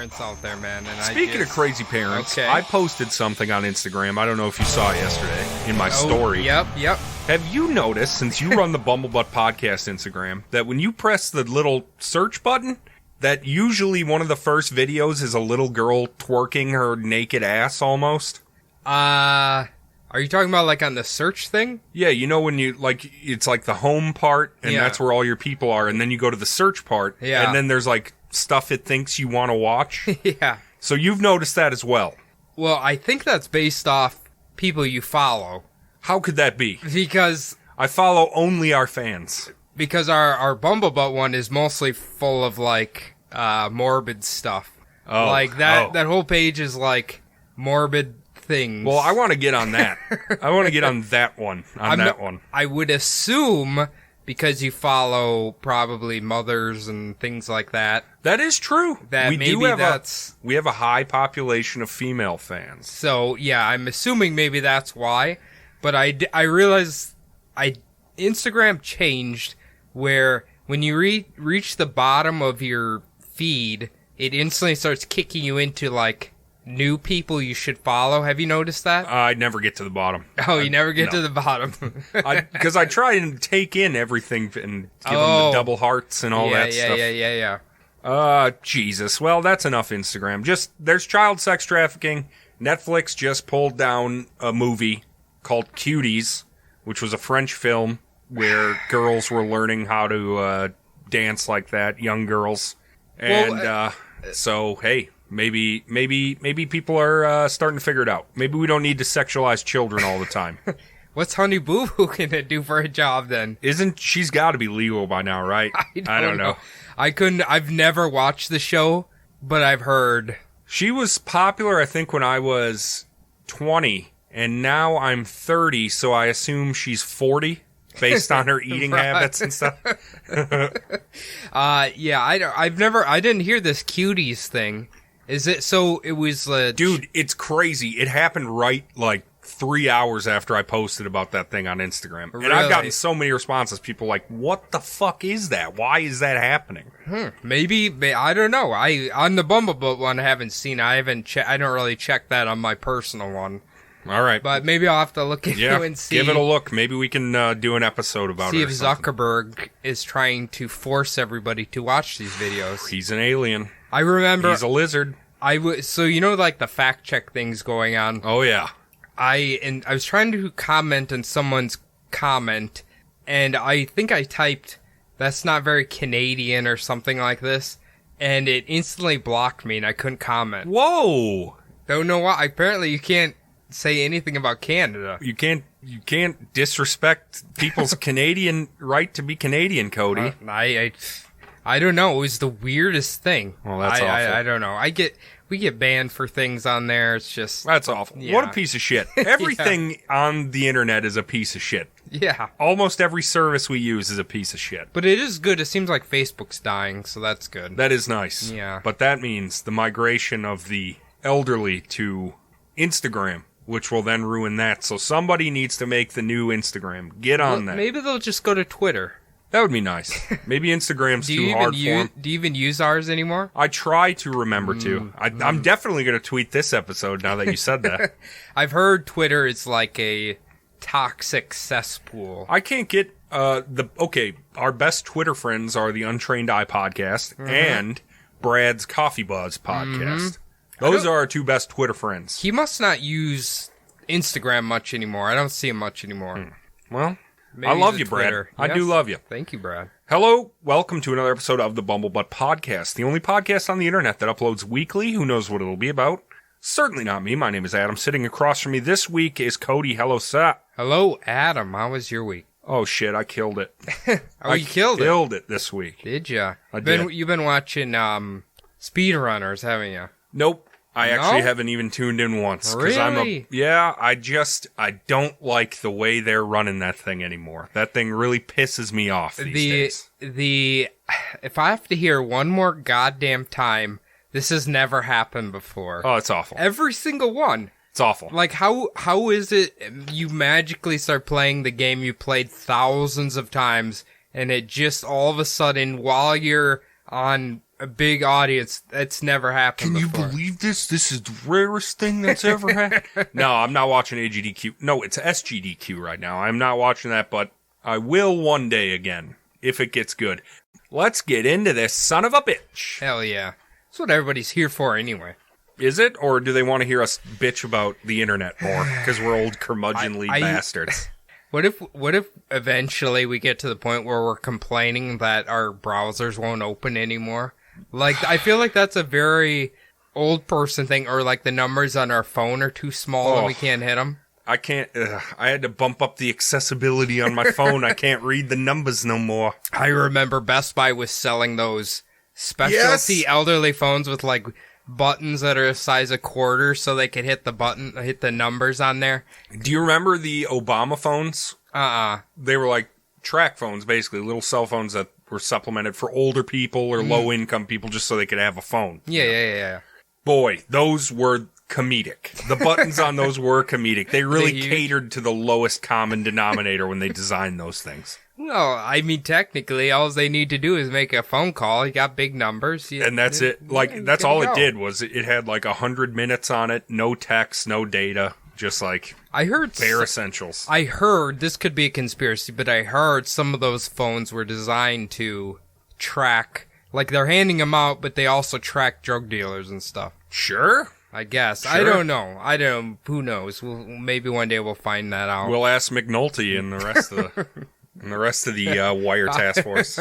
parents out there, man. And Speaking of crazy parents, okay. I posted something on Instagram. I don't know if you saw it yesterday in my story. Yep. Have you noticed, since you run the Bumblebutt Podcast Instagram, that when you press the little search button, that usually one of the first videos is a little girl twerking her naked ass almost? Are you talking about like on the search thing? Yeah, you know when you, like, it's like the home part, and that's where all your people are, and then you go to the search part, and then there's like stuff it thinks you want to watch. Yeah. So you've noticed that as well. Well, I think that's based off people you follow. How could that be? Because I follow only our fans. Because our Bumblebutt one is mostly full of like morbid stuff. Oh, like that whole page is like morbid things. Well, I want to get on that. I want to get on that one. I would assume because you follow probably mothers and things like that. That is true. That we maybe we have a high population of female fans. So yeah, I'm assuming maybe that's why. But I realized Instagram changed where when you reach the bottom of your feed, it instantly starts kicking you into like new people you should follow. Have you noticed that? I never get to the bottom. Oh, you never get to the bottom. Because I try and take in everything and give them the double hearts and all that stuff. Yeah. Jesus. Well, that's enough Instagram. There's child sex trafficking. Netflix just pulled down a movie called Cuties, which was a French film where girls were learning how to dance like that, young girls. And so, hey, maybe people are starting to figure it out. Maybe we don't need to sexualize children all the time. What's Honey Boo Boo gonna do for a job then? She's got to be legal by now, right? I don't know. I've never watched the show, but I've heard. She was popular, I think, when I was 20, and now I'm 30, so I assume she's 40 based on her eating habits and stuff. Yeah, I didn't hear this Cuties thing. Is it, so it was, dude, it's crazy. It happened right, like, 3 hours after I posted about that thing on Instagram. Really? And I've gotten so many responses. People like, what the fuck is that? Why is that happening? Maybe, I don't know. On the Bumblebutt one, I haven't seen it. I don't really check that on my personal one. All right. But maybe I'll have to look into it and see. Give it a look. Maybe we can do an episode about it. See if Zuckerberg is trying to force everybody to watch these videos. He's an alien. I remember. He's a lizard. So you know, like the fact check things going on. Oh yeah. I was trying to comment on someone's comment, and I think I typed, "That's not very Canadian" or something like this, and it instantly blocked me, and I couldn't comment. Whoa! Don't know why. Apparently, you can't say anything about Canada. You can't disrespect people's Canadian right to be Canadian, Cody. I don't know. It was the weirdest thing. Well, that's awful. I don't know. We get banned for things on there. It's just... That's awful. Yeah. What a piece of shit. Everything on the internet is a piece of shit. Yeah. Almost every service we use is a piece of shit. But it is good. It seems like Facebook's dying, so that's good. That is nice. Yeah. But that means the migration of the elderly to Instagram, which will then ruin that. So somebody needs to make the new Instagram. Get on that. Maybe they'll just go to Twitter. That would be nice. Maybe Instagram's too hard for them. Do you even use ours anymore? I try to remember to. I'm definitely going to tweet this episode now that you said that. I've heard Twitter is like a toxic cesspool. I can't get our best Twitter friends are the Untrained Eye podcast and Brad's Coffee Buzz podcast. Those are our two best Twitter friends. He must not use Instagram much anymore. I don't see him much anymore. Well... Maybe I love you, Brad. Yes. I do love you. Thank you, Brad. Hello. Welcome to another episode of the Bumblebutt Podcast, the only podcast on the internet that uploads weekly. Who knows what it'll be about? Certainly not me. My name is Adam. Sitting across from me this week is Cody. Hello, sir. Hello, Adam. How was your week? Oh, shit. I killed it. You killed it? Killed it this week. Did ya? I did. You've been watching speedrunners, haven't you? Nope. I actually haven't even tuned in once. Really? I don't like the way they're running that thing anymore. That thing really pisses me off these days. If I have to hear one more goddamn time, this has never happened before. Oh, it's awful. Every single one. It's awful. Like, how is it you magically start playing the game you played thousands of times, and it just all of a sudden, while you're on a big audience. That's never happened before. Can you believe this? This is the rarest thing that's ever happened. No, I'm not watching AGDQ. No, it's SGDQ right now. I'm not watching that, but I will one day again, if it gets good. Let's get into this son of a bitch. Hell yeah. That's what everybody's here for anyway. Is it? Or do they want to hear us bitch about the internet more? Because we're old curmudgeonly bastards. What if eventually we get to the point where we're complaining that our browsers won't open anymore? Like, I feel like that's a very old person thing, or like the numbers on our phone are too small and we can't hit them. I can't, I had to bump up the accessibility on my phone. I can't read the numbers no more. I remember Best Buy was selling those specialty elderly phones with like buttons that are the size of quarters so they could hit the numbers on there. Do you remember the Obama phones? They were like track phones, basically, little cell phones that were supplemented for older people or low-income people just so they could have a phone. Yeah. Boy, those were comedic. The buttons on those were comedic. They really catered to the lowest common denominator when they designed those things. No, I mean, technically, all they need to do is make a phone call. You got big numbers. And that's it. Like, that's all it did was it had like 100 minutes on it, no text, no data, just like bare essentials. I heard, this could be a conspiracy, but I heard some of those phones were designed to track, like they're handing them out, but they also track drug dealers and stuff. Sure. I guess. Sure. I don't know. Who knows? Maybe one day we'll find that out. We'll ask McNulty and the rest of the Wire Task Force.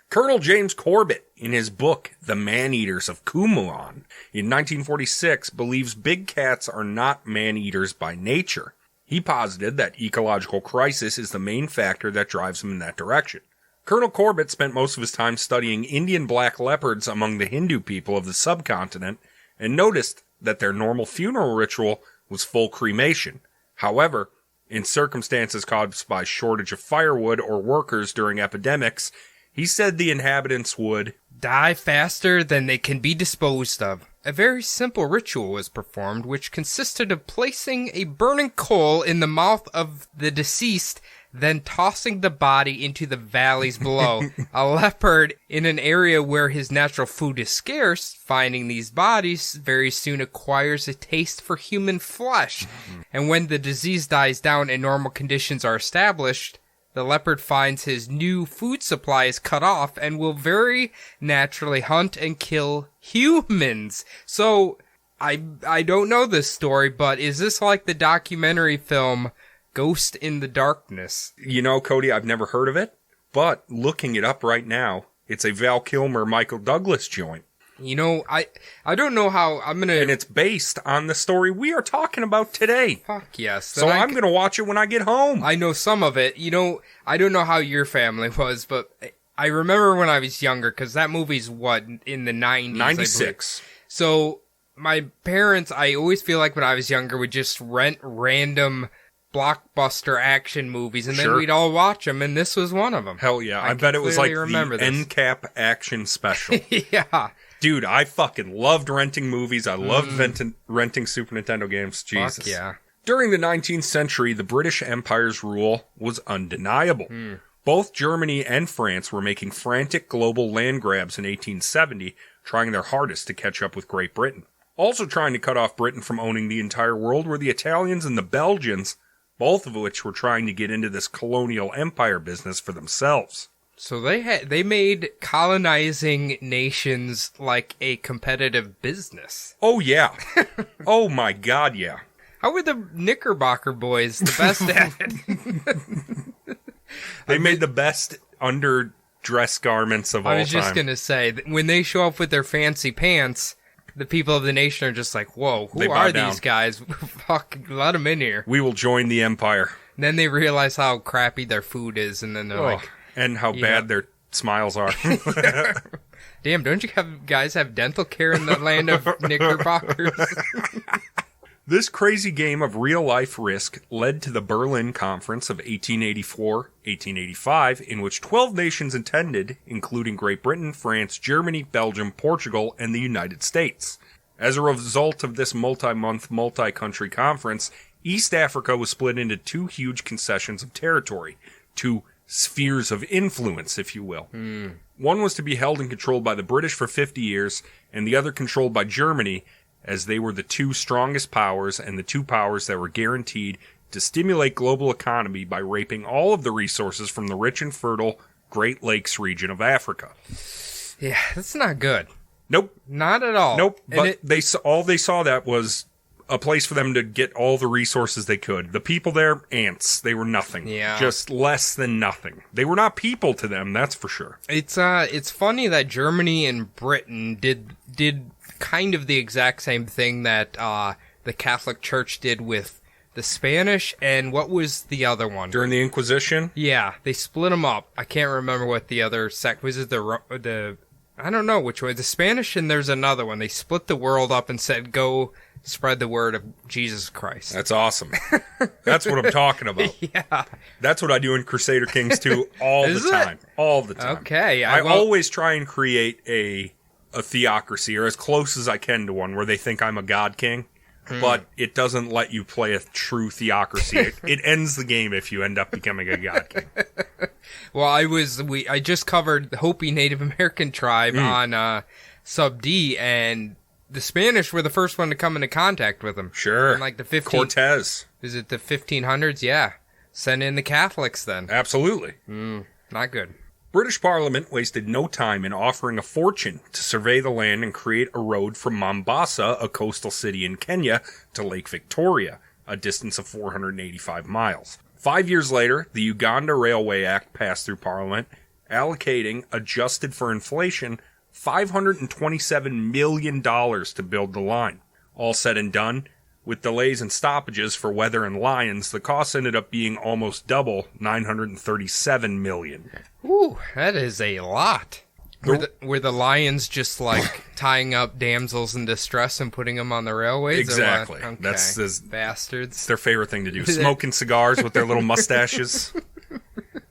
Colonel James Corbett, in his book The Man-Eaters of Qumran, in 1946, believes big cats are not man-eaters by nature. He posited that ecological crisis is the main factor that drives him in that direction. Colonel Corbett spent most of his time studying Indian black leopards among the Hindu people of the subcontinent, and noticed that their normal funeral ritual was full cremation. However, in circumstances caused by shortage of firewood or workers during epidemics, he said the inhabitants would die faster than they can be disposed of. A very simple ritual was performed, which consisted of placing a burning coal in the mouth of the deceased, then tossing the body into the valleys below. A leopard in an area where his natural food is scarce, finding these bodies, very soon acquires a taste for human flesh. And when the disease dies down and normal conditions are established, the leopard finds his new food supply is cut off and will very naturally hunt and kill humans. So, I don't know this story, but is this like the documentary film Ghost in the Darkness? You know, Cody, I've never heard of it, but looking it up right now, it's a Val Kilmer, Michael Douglas joint. You know, I don't know how I'm gonna... And it's based on the story we are talking about today. Fuck yes. So I'm gonna watch it when I get home. I know some of it. You know, I don't know how your family was, but I remember when I was younger, because that movie's what, in the 90s? 96. So, my parents, I always feel like when I was younger, would just rent random blockbuster action movies, and then we'd all watch them, and this was one of them. Hell yeah. I bet it was like the NCAP action special. Yeah. Dude, I fucking loved renting movies. I loved renting Super Nintendo games. Jesus. Fuck yeah. During the 19th century, the British Empire's rule was undeniable. Both Germany and France were making frantic global land grabs in 1870, trying their hardest to catch up with Great Britain. Also trying to cut off Britain from owning the entire world were the Italians and the Belgians, both of which were trying to get into this colonial empire business for themselves. So they made colonizing nations like a competitive business. Oh, yeah. Oh, my God, yeah. How were the Knickerbocker boys the best at it? They made the best underdress garments of all time. I was just going to say, when they show up with their fancy pants, the people of the nation are just like, whoa, who are these guys? Fuck, let them in here. We will join the empire. And then they realize how crappy their food is, and then they're like... And how bad their smiles are. Damn, don't you guys have dental care in the land of Knickerbockers? This crazy game of real-life Risk led to the Berlin Conference of 1884-1885, in which 12 nations attended, including Great Britain, France, Germany, Belgium, Portugal, and the United States. As a result of this multi-month, multi-country conference, East Africa was split into two huge concessions of territory, two spheres of influence, if you will. One was to be held and controlled by the British for 50 years, and the other controlled by Germany, as they were the two strongest powers and the two powers that were guaranteed to stimulate global economy by raping all of the resources from the rich and fertile Great Lakes region of Africa. Yeah, that's not good. Nope. Not at all. Nope. But they saw that was a place for them to get all the resources they could. The people there, ants. They were nothing. Yeah. Just less than nothing. They were not people to them, that's for sure. It's funny that Germany and Britain did kind of the exact same thing that the Catholic Church did with the Spanish, and what was the other one? During the Inquisition? Yeah, they split them up. I can't remember what the other sect was. It the I don't know which way. The Spanish, and there's another one. They split the world up and said, go spread the word of Jesus Christ. That's awesome. That's what I'm talking about. Yeah. That's what I do in Crusader Kings 2 all the time. All the time. Okay. I always try and create a theocracy, or as close as I can to one, where they think I'm a god king. But it doesn't let you play a true theocracy. It ends the game if you end up becoming a god king. Well, I just covered the Hopi Native American tribe on Sub D, and the Spanish were the first one to come into contact with them. Sure. In like the Cortez. Is it the 1500s? Yeah. Send in the Catholics then. Absolutely. Not good. British Parliament wasted no time in offering a fortune to survey the land and create a road from Mombasa, a coastal city in Kenya, to Lake Victoria, a distance of 485 miles. 5 years later, the Uganda Railway Act passed through Parliament, allocating, adjusted for inflation, $527 million to build the line. All said and done, with delays and stoppages for weather and lions, the cost ended up being almost double, $937 million. Ooh, that is a lot. Were the lions just like tying up damsels in distress and putting them on the railways? Exactly. Okay. That's bastards. It's their favorite thing to do. Smoking cigars with their little mustaches.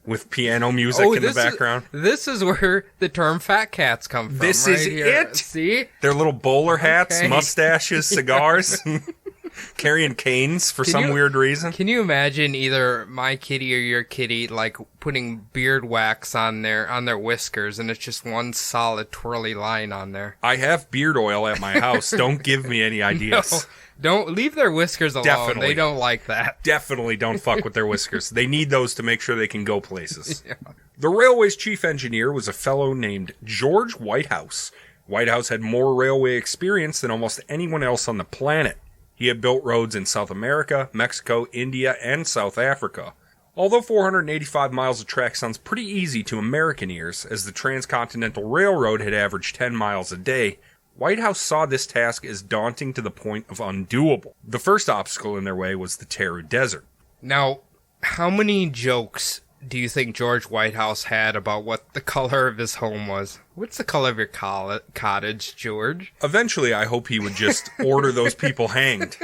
With piano music in the background. This is where the term fat cats come from. This right is here. it. See? Their little bowler hats, Okay. mustaches, cigars. Carrying canes for some weird reason. Can you imagine either my kitty or your kitty like putting beard wax on their whiskers, and it's just one solid twirly line on there? I have beard oil at my house. Don't give me any ideas. No, don't leave their whiskers alone. Definitely. They don't like that. Definitely don't fuck with their whiskers. They need those to make sure they can go places. Yeah. The railway's chief engineer was a fellow named George Whitehouse. Whitehouse had more railway experience than almost anyone else on the planet. He had built roads in South America, Mexico, India, and South Africa. Although 485 miles of track sounds pretty easy to American ears, as the Transcontinental Railroad had averaged 10 miles a day, Whitehouse saw this task as daunting to the point of undoable. The first obstacle in their way was the Taru Desert. Now, how many jokes do you think George Whitehouse had about what the color of his home was? What's the color of your cottage, George? Eventually, I hope he would just order those people hanged.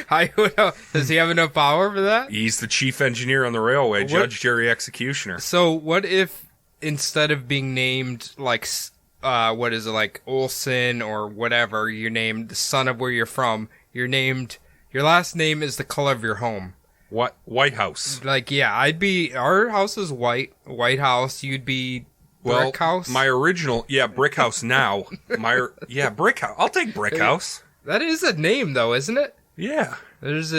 Does he have enough power for that? He's the chief engineer on the railway, judge, jury, executioner. So what if instead of being named like, like Olson or whatever, you're named the son of where you're from, your last name is the color of your home? What? White House. Like, yeah, our house is White House, you'd be Brick House? My original, Brick House now. Brick House. I'll take Brick House. That is a name, though, isn't it? Yeah. There's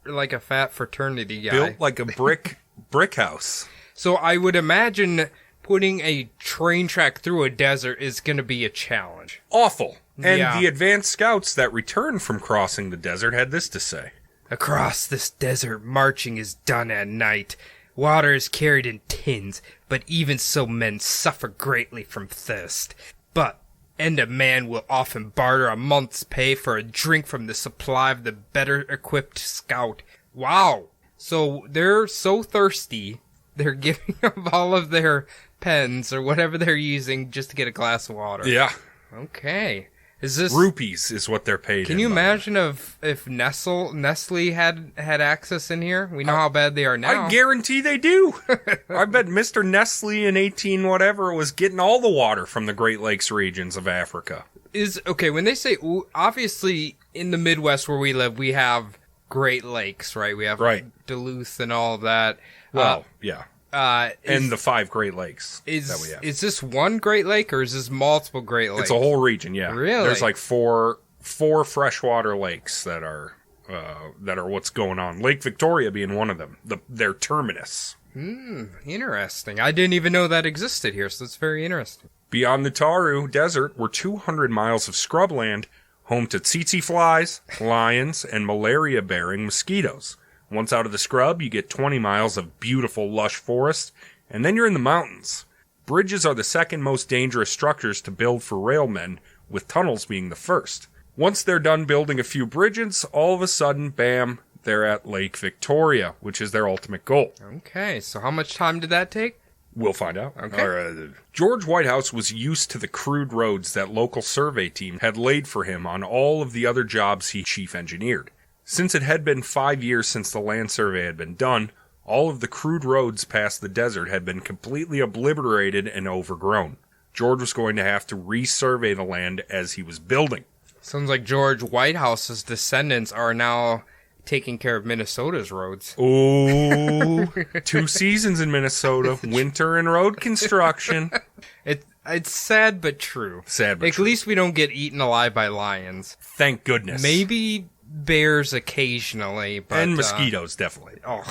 like a fat fraternity guy. Built like a brick house. So I would imagine putting a train track through a desert is going to be a challenge. Awful. And the advanced scouts that returned from crossing the desert had this to say. Across this desert, marching is done at night. Water is carried in tins, but even so men suffer greatly from thirst. And a man will often barter a month's pay for a drink from the supply of the better equipped scout. Wow. So they're so thirsty, they're giving up all of their pens or whatever they're using just to get a glass of water. Yeah. Okay. Is this rupees is what they're paid? Can you imagine if Nestle had access in here? We know how bad they are now. I guarantee they do. I bet Mr. Nestle in 18 whatever was getting all the water from the Great Lakes regions of Africa. When they say obviously in the Midwest where we live, we have Great Lakes, right? We have Duluth and all of that. Well, yeah. And the 5 Great Lakes that we have. Is this one Great Lake or is this multiple Great Lakes? It's a whole region, yeah. Really? There's like four freshwater lakes that are what's going on. Lake Victoria being one of them. Their terminus. Interesting. I didn't even know that existed here, so it's very interesting. Beyond the Taru Desert were 200 miles of scrubland, home to tsetse flies, lions, and malaria-bearing mosquitoes. Once out of the scrub, you get 20 miles of beautiful, lush forest, and then you're in the mountains. Bridges are the second most dangerous structures to build for railmen, with tunnels being the first. Once they're done building a few bridges, all of a sudden, bam, they're at Lake Victoria, which is their ultimate goal. Okay, so how much time did that take? We'll find out. Okay. George Whitehouse was used to the crude roads that local survey team had laid for him on all of the other jobs he chief engineered. Since it had been 5 years since the land survey had been done, all of the crude roads past the desert had been completely obliterated and overgrown. George was going to have to resurvey the land as he was building. Sounds like George Whitehouse's descendants are now taking care of Minnesota's roads. Oh, 2 seasons in Minnesota, winter and road construction. It's sad but true. Sad but At true. least we don't get eaten alive by lions. Thank goodness. Maybe bears occasionally, but and mosquitoes, definitely. Oh.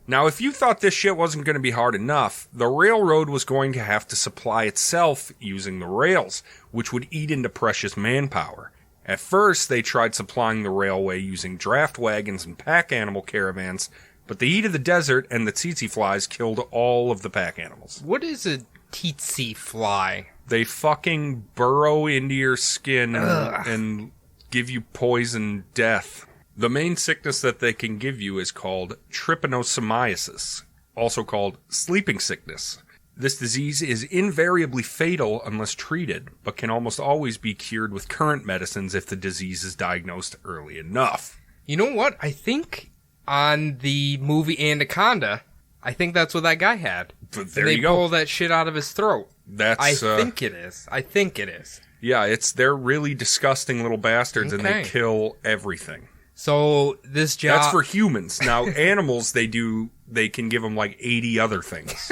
Now, if you thought this shit wasn't going to be hard enough, the railroad was going to have to supply itself using the rails, which would eat into precious manpower. At first, they tried supplying the railway using draft wagons and pack animal caravans, but the heat of the desert and the tsetse flies killed all of the pack animals. What is a tsetse fly? They fucking burrow into your skin and give you poison death. The main sickness that they can give you is called trypanosomiasis, also called sleeping sickness. This disease is invariably fatal unless treated, but can almost always be cured with current medicines if the disease is diagnosed early enough. You know what? I think on the movie Anaconda, I think that's what that guy had. But there they you go. pull that shit out of his throat. I think it is. Yeah, they're really disgusting little bastards, and they Okay. kill everything. So this job... That's for humans. Now, animals, they can give them like 80 other things.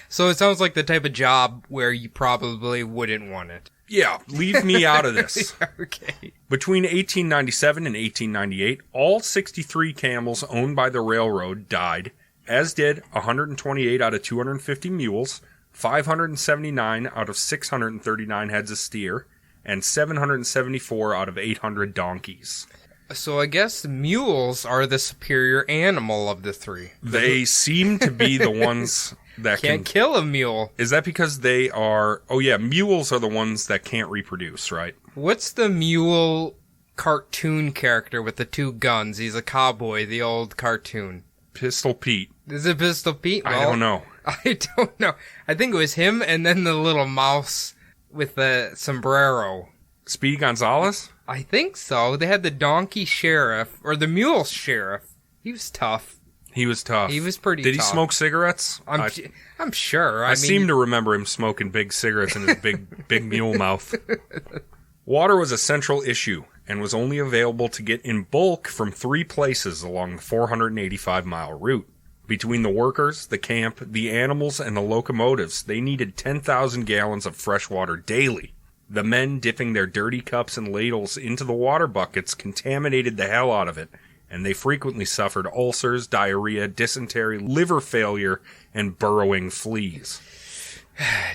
So it sounds like the type of job where you probably wouldn't want it. Yeah, leave me out of this. Okay. Between 1897 and 1898, all 63 camels owned by the railroad died, as did 128 out of 250 mules, 579 out of 639 heads of steer, and 774 out of 800 donkeys. So I guess mules are the superior animal of the three. They seem to be the ones that Can't kill a mule. Is that because they are... Oh, yeah, mules are the ones that can't reproduce, right? What's the mule cartoon character with the 2 guns? He's a cowboy, the old cartoon. Pistol Pete. Is it Pistol Pete? I don't know. I don't know. I think it was him and then the little mouse with the sombrero. Speedy Gonzalez? I think so. They had the donkey sheriff, or the mule sheriff. He was tough. He was tough. He was pretty Did tough. he smoke cigarettes? I'm sure. I seem to remember him smoking big cigarettes in his big mule mouth. Water was a central issue and was only available to get in bulk from 3 places along the 485-mile route. Between the workers, the camp, the animals, and the locomotives, they needed 10,000 gallons of fresh water daily. The men dipping their dirty cups and ladles into the water buckets contaminated the hell out of it, and they frequently suffered ulcers, diarrhea, dysentery, liver failure, and burrowing fleas.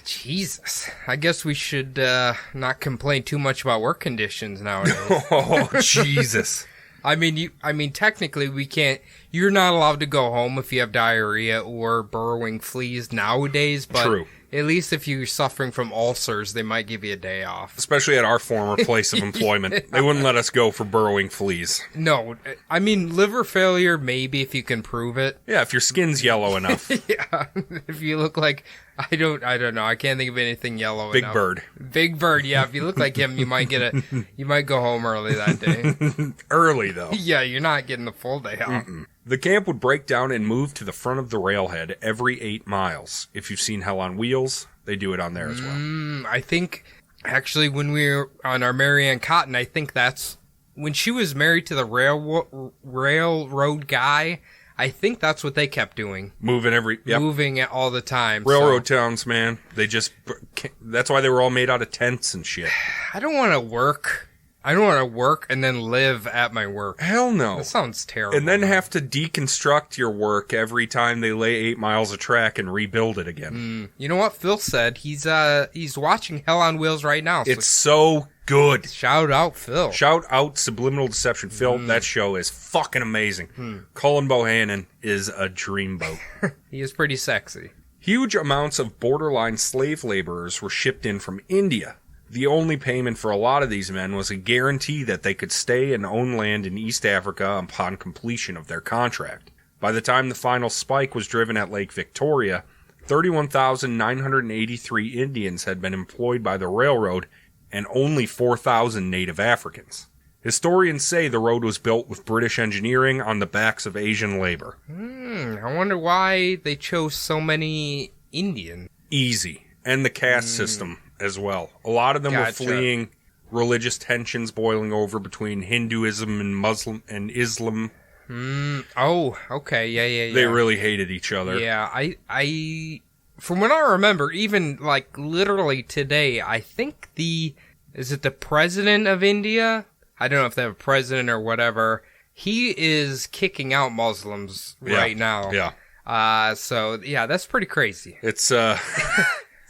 Jesus. I guess we should not complain too much about work conditions nowadays. Oh, Jesus. I mean, technically we can't. You're not allowed to go home if you have diarrhea or burrowing fleas nowadays. But True. At least if you're suffering from ulcers, they might give you a day off. Especially at our former place of employment. They wouldn't let us go for burrowing fleas. No, I mean liver failure maybe if you can prove it. Yeah, if your skin's yellow enough. Yeah, if you look like I don't know. I can't think of anything yellow Big enough. Bird. Big Bird. Yeah, if you look like him, you might go home early that day. Early though. Yeah, you're not getting the full day off. The camp would break down and move to the front of the railhead every 8 miles. If you've seen Hell on Wheels, they do it on there as well. I think, actually, when we were on our Marianne Cotton, I think that's when she was married to the railroad guy. I think that's what they kept doing. Moving all the time. Railroad towns, man. That's why they were all made out of tents and shit. I don't want to work. I don't want to work and then live at my work. Hell no. That sounds terrible. And then have to deconstruct your work every time they lay 8 miles of track and rebuild it again. You know what Phil said? He's watching Hell on Wheels right now. It's so good. Shout out, Phil. Shout out Subliminal Deception. Phil, that show is fucking amazing. Colin Bohannon is a dreamboat. He is pretty sexy. Huge amounts of borderline slave laborers were shipped in from India. The only payment for a lot of these men was a guarantee that they could stay and own land in East Africa upon completion of their contract. By the time the final spike was driven at Lake Victoria, 31,983 Indians had been employed by the railroad and only 4,000 native Africans. Historians say the road was built with British engineering on the backs of Asian labor. I wonder why they chose so many Indian. Easy. And the caste system as well. A lot of them were fleeing religious tensions boiling over between Hinduism and Islam. Oh, okay. Yeah. They really hated each other. Yeah, I from what I remember, even like literally today, I think is it the president of India? I don't know if they have a president or whatever. He is kicking out Muslims right now. Yeah. So yeah, that's pretty crazy. It's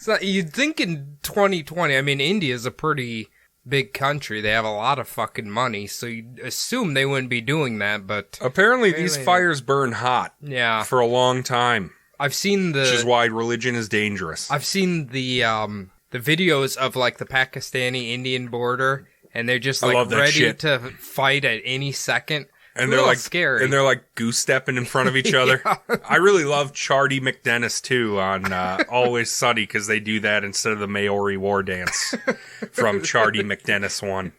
So you'd think in 2020, I mean, India's a pretty big country. They have a lot of fucking money, so you'd assume they wouldn't be doing that, but apparently these fires burn hot. Yeah. For a long time. I've seen which is why religion is dangerous. I've seen the videos of like the Pakistani-Indian border, and they're just like ready to fight at any second. And they're like scary. And they're like goose stepping in front of each other. I really love Chardy McDennis too on Always Sunny because they do that instead of the Maori war dance from Chardy McDennis 1.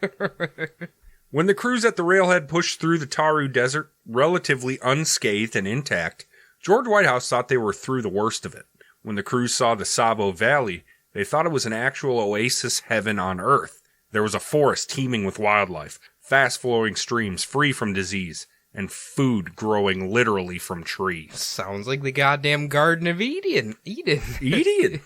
When the crews at the railhead pushed through the Taru Desert, relatively unscathed and intact, George Whitehouse thought they were through the worst of it. When the crews saw the Tsavo Valley, they thought it was an actual oasis heaven on earth. There was a forest teeming with wildlife, fast-flowing streams free from disease, and food growing literally from trees. Sounds like the goddamn Garden of Eden. Eden?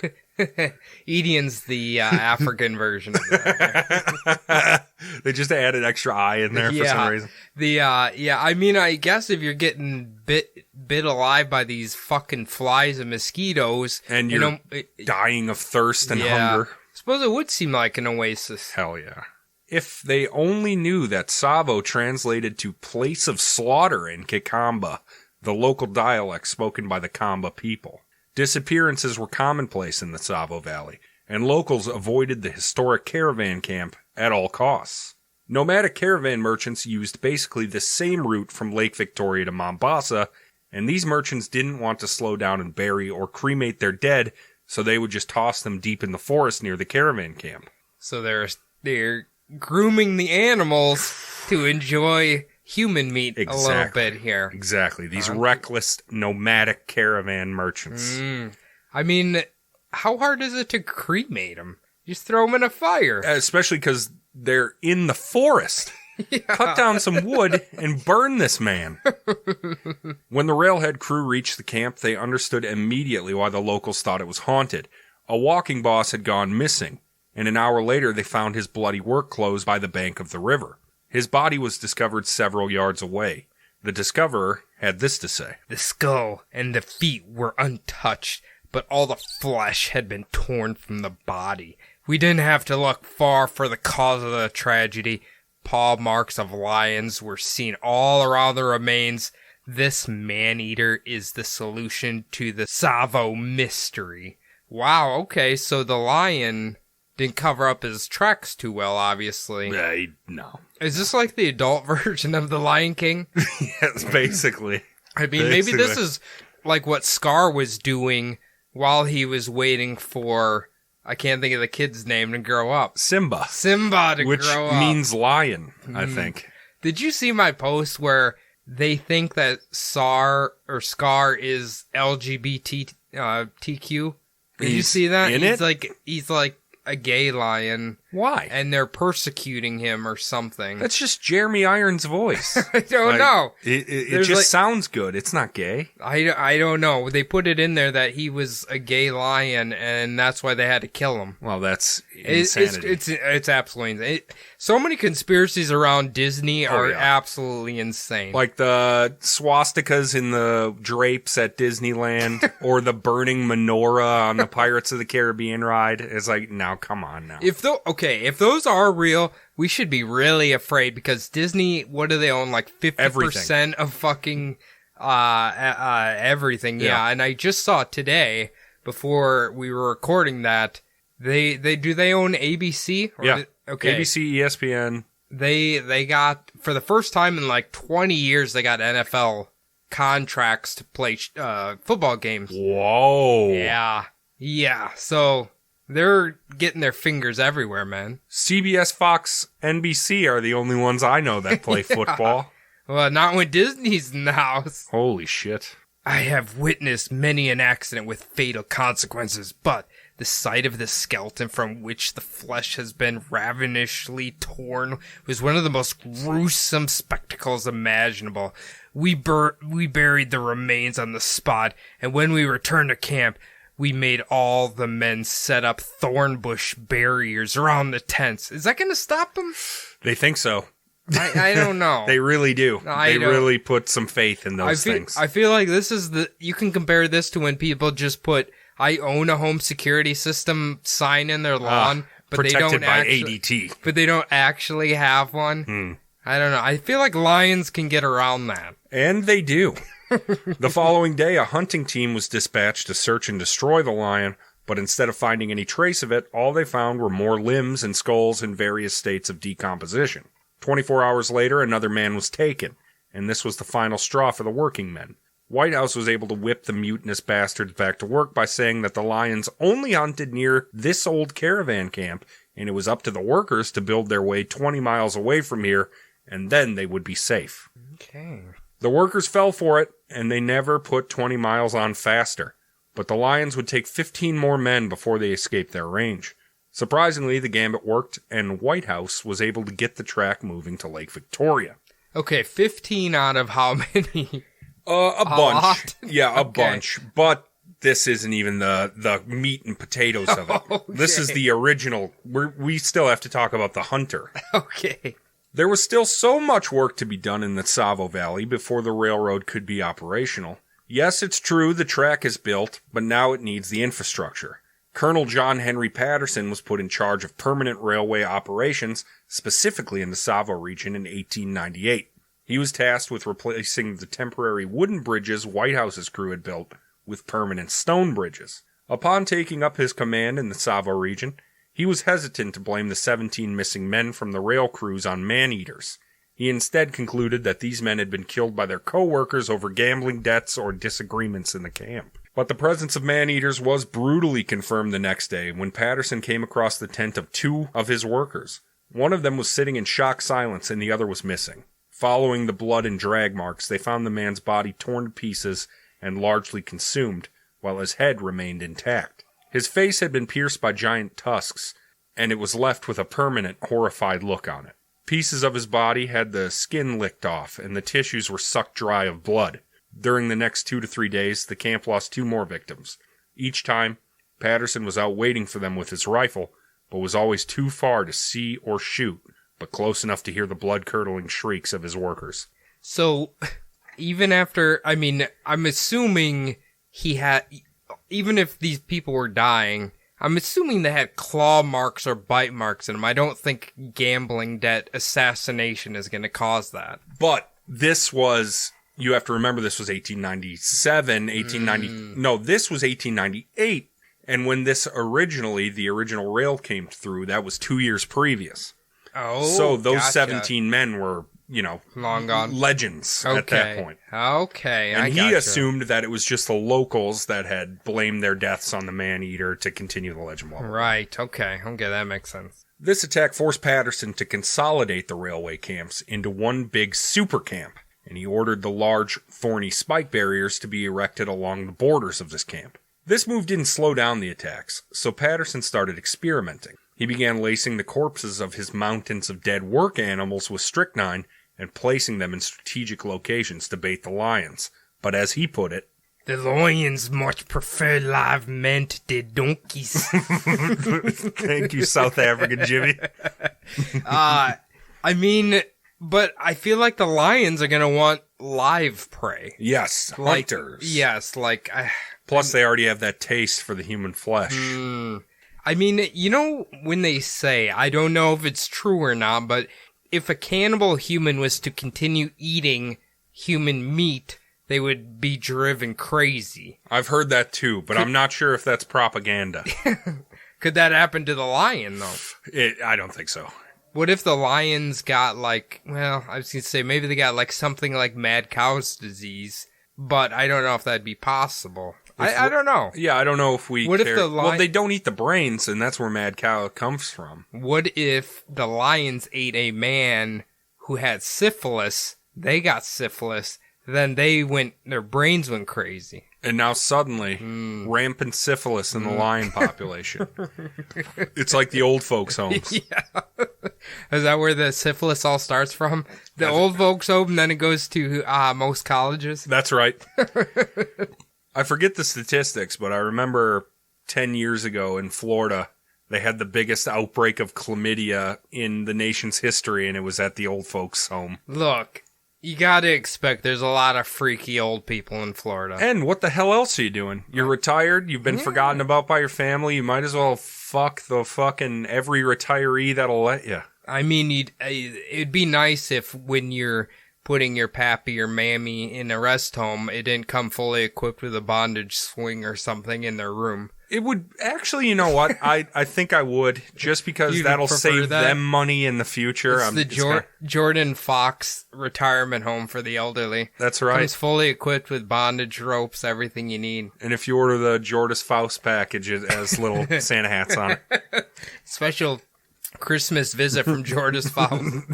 Eden's the African version of that. They just added extra I in there for some reason. I mean, I guess if you're getting bit alive by these fucking flies and mosquitoes, and you're dying of thirst and hunger, I suppose it would seem like an oasis. Hell yeah. If they only knew that Tsavo translated to place of slaughter in Kikamba, the local dialect spoken by the Kamba people. Disappearances were commonplace in the Tsavo Valley, and locals avoided the historic caravan camp at all costs. Nomadic caravan merchants used basically the same route from Lake Victoria to Mombasa, and these merchants didn't want to slow down and bury or cremate their dead, so they would just toss them deep in the forest near the caravan camp. So they're grooming the animals to enjoy human meat a little bit here. Exactly. These reckless nomadic caravan merchants. I mean, how hard is it to cremate them? Just throw them in a fire. Especially because they're in the forest. Cut down some wood and burn this man. When the railhead crew reached the camp, they understood immediately why the locals thought it was haunted. A walking boss had gone missing, and an hour later they found his bloody work clothes by the bank of the river. His body was discovered several yards away. The discoverer had this to say. The skull and the feet were untouched, but all the flesh had been torn from the body. We didn't have to look far for the cause of the tragedy. Paw marks of lions were seen all around the remains. This man-eater is the solution to the Tsavo mystery. Wow, okay, so the lion didn't cover up his tracks too well, obviously. No. Is this like the adult version of The Lion King? Yes, basically. I mean, maybe this is like what Scar was doing while he was waiting for, I can't think of the kid's name, to grow up. Simba to which grow up. Which means lion, I think. Did you see my post where they think that Scar is LGBT TQ? Did you see that? He's like a gay lion. Why? And they're persecuting him or something. That's just Jeremy Irons' voice. I don't know. It just sounds good. It's not gay. I don't know. They put it in there that he was a gay lion, and that's why they had to kill him. Well, that's insanity. It's absolutely insane. So many conspiracies around Disney are absolutely insane. Like the swastikas in the drapes at Disneyland, or the burning menorah on the Pirates of the Caribbean ride. It's like, now, come on now. If those are real, we should be really afraid, because Disney, what do they own? Like 50% of fucking everything. Yeah, and I just saw today, before we were recording that, they own ABC? Okay. ABC, ESPN. They got, for the first time in like 20 years, they got NFL contracts to play football games. Whoa. Yeah. So they're getting their fingers everywhere, man. CBS, Fox, NBC are the only ones I know that play football. Well, not when Disney's in the house. Holy shit. I have witnessed many an accident with fatal consequences, but the sight of the skeleton from which the flesh has been ravenously torn was one of the most gruesome spectacles imaginable. We buried the remains on the spot, and when we returned to camp, we made all the men set up thorn bush barriers around the tents. Is that going to stop them? They think so. I don't know. They really do. They really put some faith in those things. I feel like this is you can compare this to when people just put, I own a home security system sign in their lawn, but they don't ADT. But they don't actually have one. I don't know. I feel like lions can get around that. And they do. The following day, a hunting team was dispatched to search and destroy the lion, but instead of finding any trace of it, all they found were more limbs and skulls in various states of decomposition. 24 hours later, another man was taken, and this was the final straw for the working men. Whitehouse was able to whip the mutinous bastards back to work by saying that the lions only hunted near this old caravan camp, and it was up to the workers to build their way 20 miles away from here, and then they would be safe. Okay. The workers fell for it, and they never put 20 miles on faster, but the lions would take 15 more men before they escaped their range. Surprisingly, the gambit worked, and Whitehouse was able to get the track moving to Lake Victoria. Okay, 15 out of how many? A bunch. Lot? Yeah, a bunch. But this isn't even the meat and potatoes of it. Okay. This is the original. We still have to talk about the hunter. Okay. There was still so much work to be done in the Tsavo Valley before the railroad could be operational. Yes, it's true the track is built, but now it needs the infrastructure. Colonel John Henry Patterson was put in charge of permanent railway operations, specifically in the Tsavo region in 1898. He was tasked with replacing the temporary wooden bridges Whitehouse's crew had built with permanent stone bridges. Upon taking up his command in the Tsavo region, he was hesitant to blame the 17 missing men from the rail crews on man-eaters. He instead concluded that these men had been killed by their co-workers over gambling debts or disagreements in the camp. But the presence of man-eaters was brutally confirmed the next day when Patterson came across the tent of two of his workers. One of them was sitting in shock silence and the other was missing. Following the blood and drag marks, they found the man's body torn to pieces and largely consumed, while his head remained intact. His face had been pierced by giant tusks, and it was left with a permanent, horrified look on it. Pieces of his body had the skin licked off, and the tissues were sucked dry of blood. During the next 2 to 3 days, the camp lost 2 more victims. Each time, Patterson was out waiting for them with his rifle, but was always too far to see or shoot, but close enough to hear the blood-curdling shrieks of his workers. So, even after, I'm assuming he had, even if these people were dying, I'm assuming they had claw marks or bite marks in them. I don't think gambling debt assassination is going to cause that. But this was... You have to remember this was 1897, no, this was 1898. And when this the original rail came through, that was 2 years previous. Oh, so those gotcha. 17 men were, long gone. Legends at that point. Okay, and he assumed that it was just the locals that had blamed their deaths on the man-eater to continue the legend. Right, okay, that makes sense. This attack forced Patterson to consolidate the railway camps into one big super camp. And he ordered the large, thorny spike barriers to be erected along the borders of this camp. This move didn't slow down the attacks, so Patterson started experimenting. He began lacing the corpses of his mountains of dead work animals with strychnine and placing them in strategic locations to bait the lions. But as he put it, "The lions much prefer live men to dead donkeys." Thank you, South African Jimmy. I mean, but I feel like the lions are gonna want live prey. Yes, hunters. Plus, they already have that taste for the human flesh. I mean, you know, when they say, I don't know if it's true or not, but if a cannibal human was to continue eating human meat, they would be driven crazy. I've heard that too, but I'm not sure if that's propaganda. Could that happen to the lion, though? I don't think so. What if the lions got, like, well, I was going to say, maybe they got, like, something like mad cow's disease, but I don't know if that'd be possible. I don't know. Yeah, I don't know if we What care. if the well, they don't eat the brains, and that's where mad cow comes from. What if the lions ate a man who had syphilis, they got syphilis, then their brains went crazy. And now suddenly, rampant syphilis in the lion population. It's like the old folks' homes. Yeah. Is that where the syphilis all starts from? The old folks' home, and then it goes to most colleges? That's right. I forget the statistics, but I remember 10 years ago in Florida, they had the biggest outbreak of chlamydia in the nation's history, and it was at the old folks' home. Look, you gotta expect there's a lot of freaky old people in Florida. And what the hell else are you doing? You're retired, you've been forgotten about by your family, you might as well fuck the fucking every retiree that'll let you. I mean, it'd be nice if when you're putting your pappy or mammy in a rest home, it didn't come fully equipped with a bondage swing or something in their room. It would, actually, you know what? I think I would, just because that'll save them money in the future. It's the Jordan Fox retirement home for the elderly. That's right. It's fully equipped with bondage ropes, everything you need. And if you order the Jordis Faust package, it has little Santa hats on it. Special Christmas visit from Jordis Faust.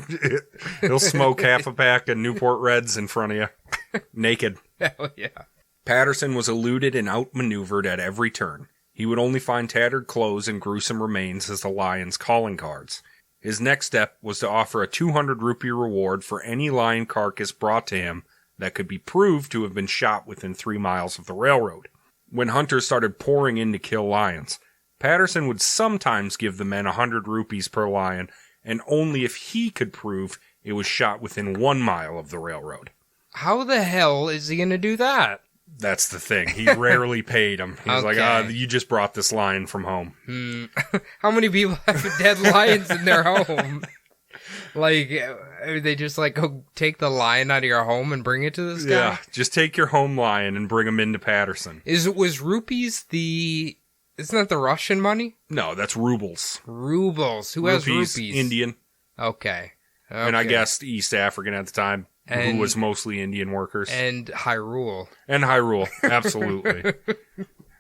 He'll smoke half a pack of Newport Reds in front of you. Naked. Hell yeah. Patterson was eluded and outmaneuvered at every turn. He would only find tattered clothes and gruesome remains as the lion's calling cards. His next step was to offer a 200 rupee reward for any lion carcass brought to him that could be proved to have been shot within 3 miles of the railroad. When hunters started pouring in to kill lions, Patterson would sometimes give the men 100 rupees per lion, and only if he could prove it was shot within 1 mile of the railroad. How the hell is he going to do that? That's the thing. He rarely paid him. He was like, you just brought this lion from home. How many people have dead lions in their home? Like, they just like go take the lion out of your home and bring it to this guy? Yeah, just take your home lion and bring him into Patterson. Was rupees isn't that the Russian money? No, that's rubles. Rubles. Who has rupees? Indian. Okay. And I guess East African at the time, who was mostly Indian workers. And Hyrule. And Hyrule, absolutely.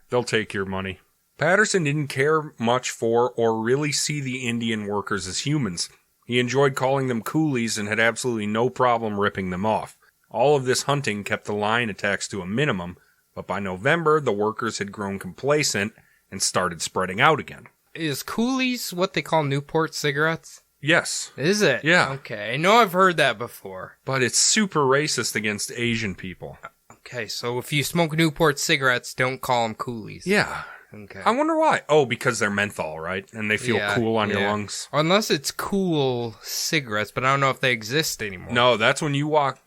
They'll take your money. Patterson didn't care much for or really see the Indian workers as humans. He enjoyed calling them coolies and had absolutely no problem ripping them off. All of this hunting kept the lion attacks to a minimum, but by November, the workers had grown complacent and started spreading out again. Is coolies what they call Newport cigarettes? Yes. Is it? Yeah. Okay. I know I've heard that before. But it's super racist against Asian people. Okay, so if you smoke Newport cigarettes, don't call them coolies. Yeah. Okay. I wonder why. Oh, because they're menthol, right? And they feel cool on your lungs. Unless it's cool cigarettes, but I don't know if they exist anymore. No, that's when you walk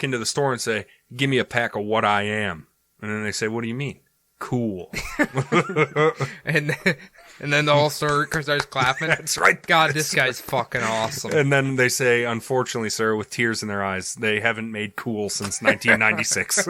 into the store and say, "Give me a pack of what I am." And then they say, "What do you mean?" Cool. and then the whole store starts clapping. That's right. God, this guy's fucking awesome. And then they say, "Unfortunately, sir," with tears in their eyes, "they haven't made cool since 1996.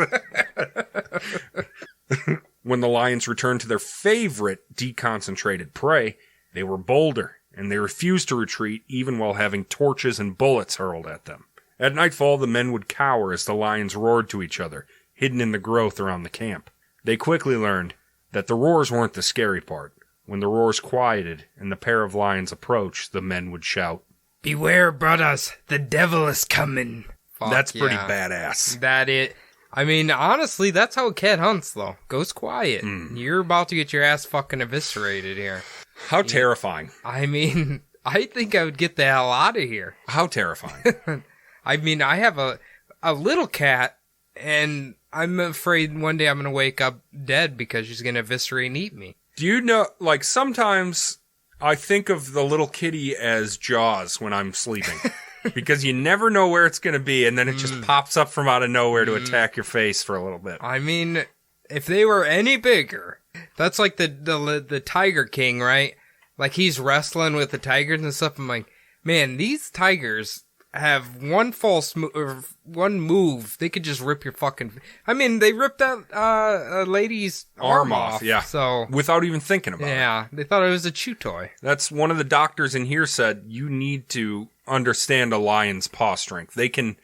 When the lions returned to their favorite deconcentrated prey, they were bolder, and they refused to retreat even while having torches and bullets hurled at them. At nightfall, the men would cower as the lions roared to each other, hidden in the growth around the camp. They quickly learned that the roars weren't the scary part. When the roars quieted and the pair of lions approached, the men would shout, "Beware, brothers, the devil is coming." Fuck That's pretty badass. That it. I mean, honestly, that's how a cat hunts, though. Goes quiet. You're about to get your ass fucking eviscerated here. How terrifying. I mean, I think I would get the hell out of here. How terrifying. I mean, I have a little cat, and I'm afraid one day I'm going to wake up dead because she's going to eviscerate and eat me. Do you know, like, sometimes I think of the little kitty as Jaws when I'm sleeping. Because you never know where it's going to be, and then it just pops up from out of nowhere to attack your face for a little bit. I mean, if they were any bigger, that's like the Tiger King, right? Like, he's wrestling with the tigers and stuff. I'm like, man, these tigers have one one move. They could just rip your fucking... I mean, they ripped that a lady's arm off. Yeah. So, without even thinking about it. Yeah, they thought it was a chew toy. That's one of the doctors in here said, you need to understand a lion's paw strength. They can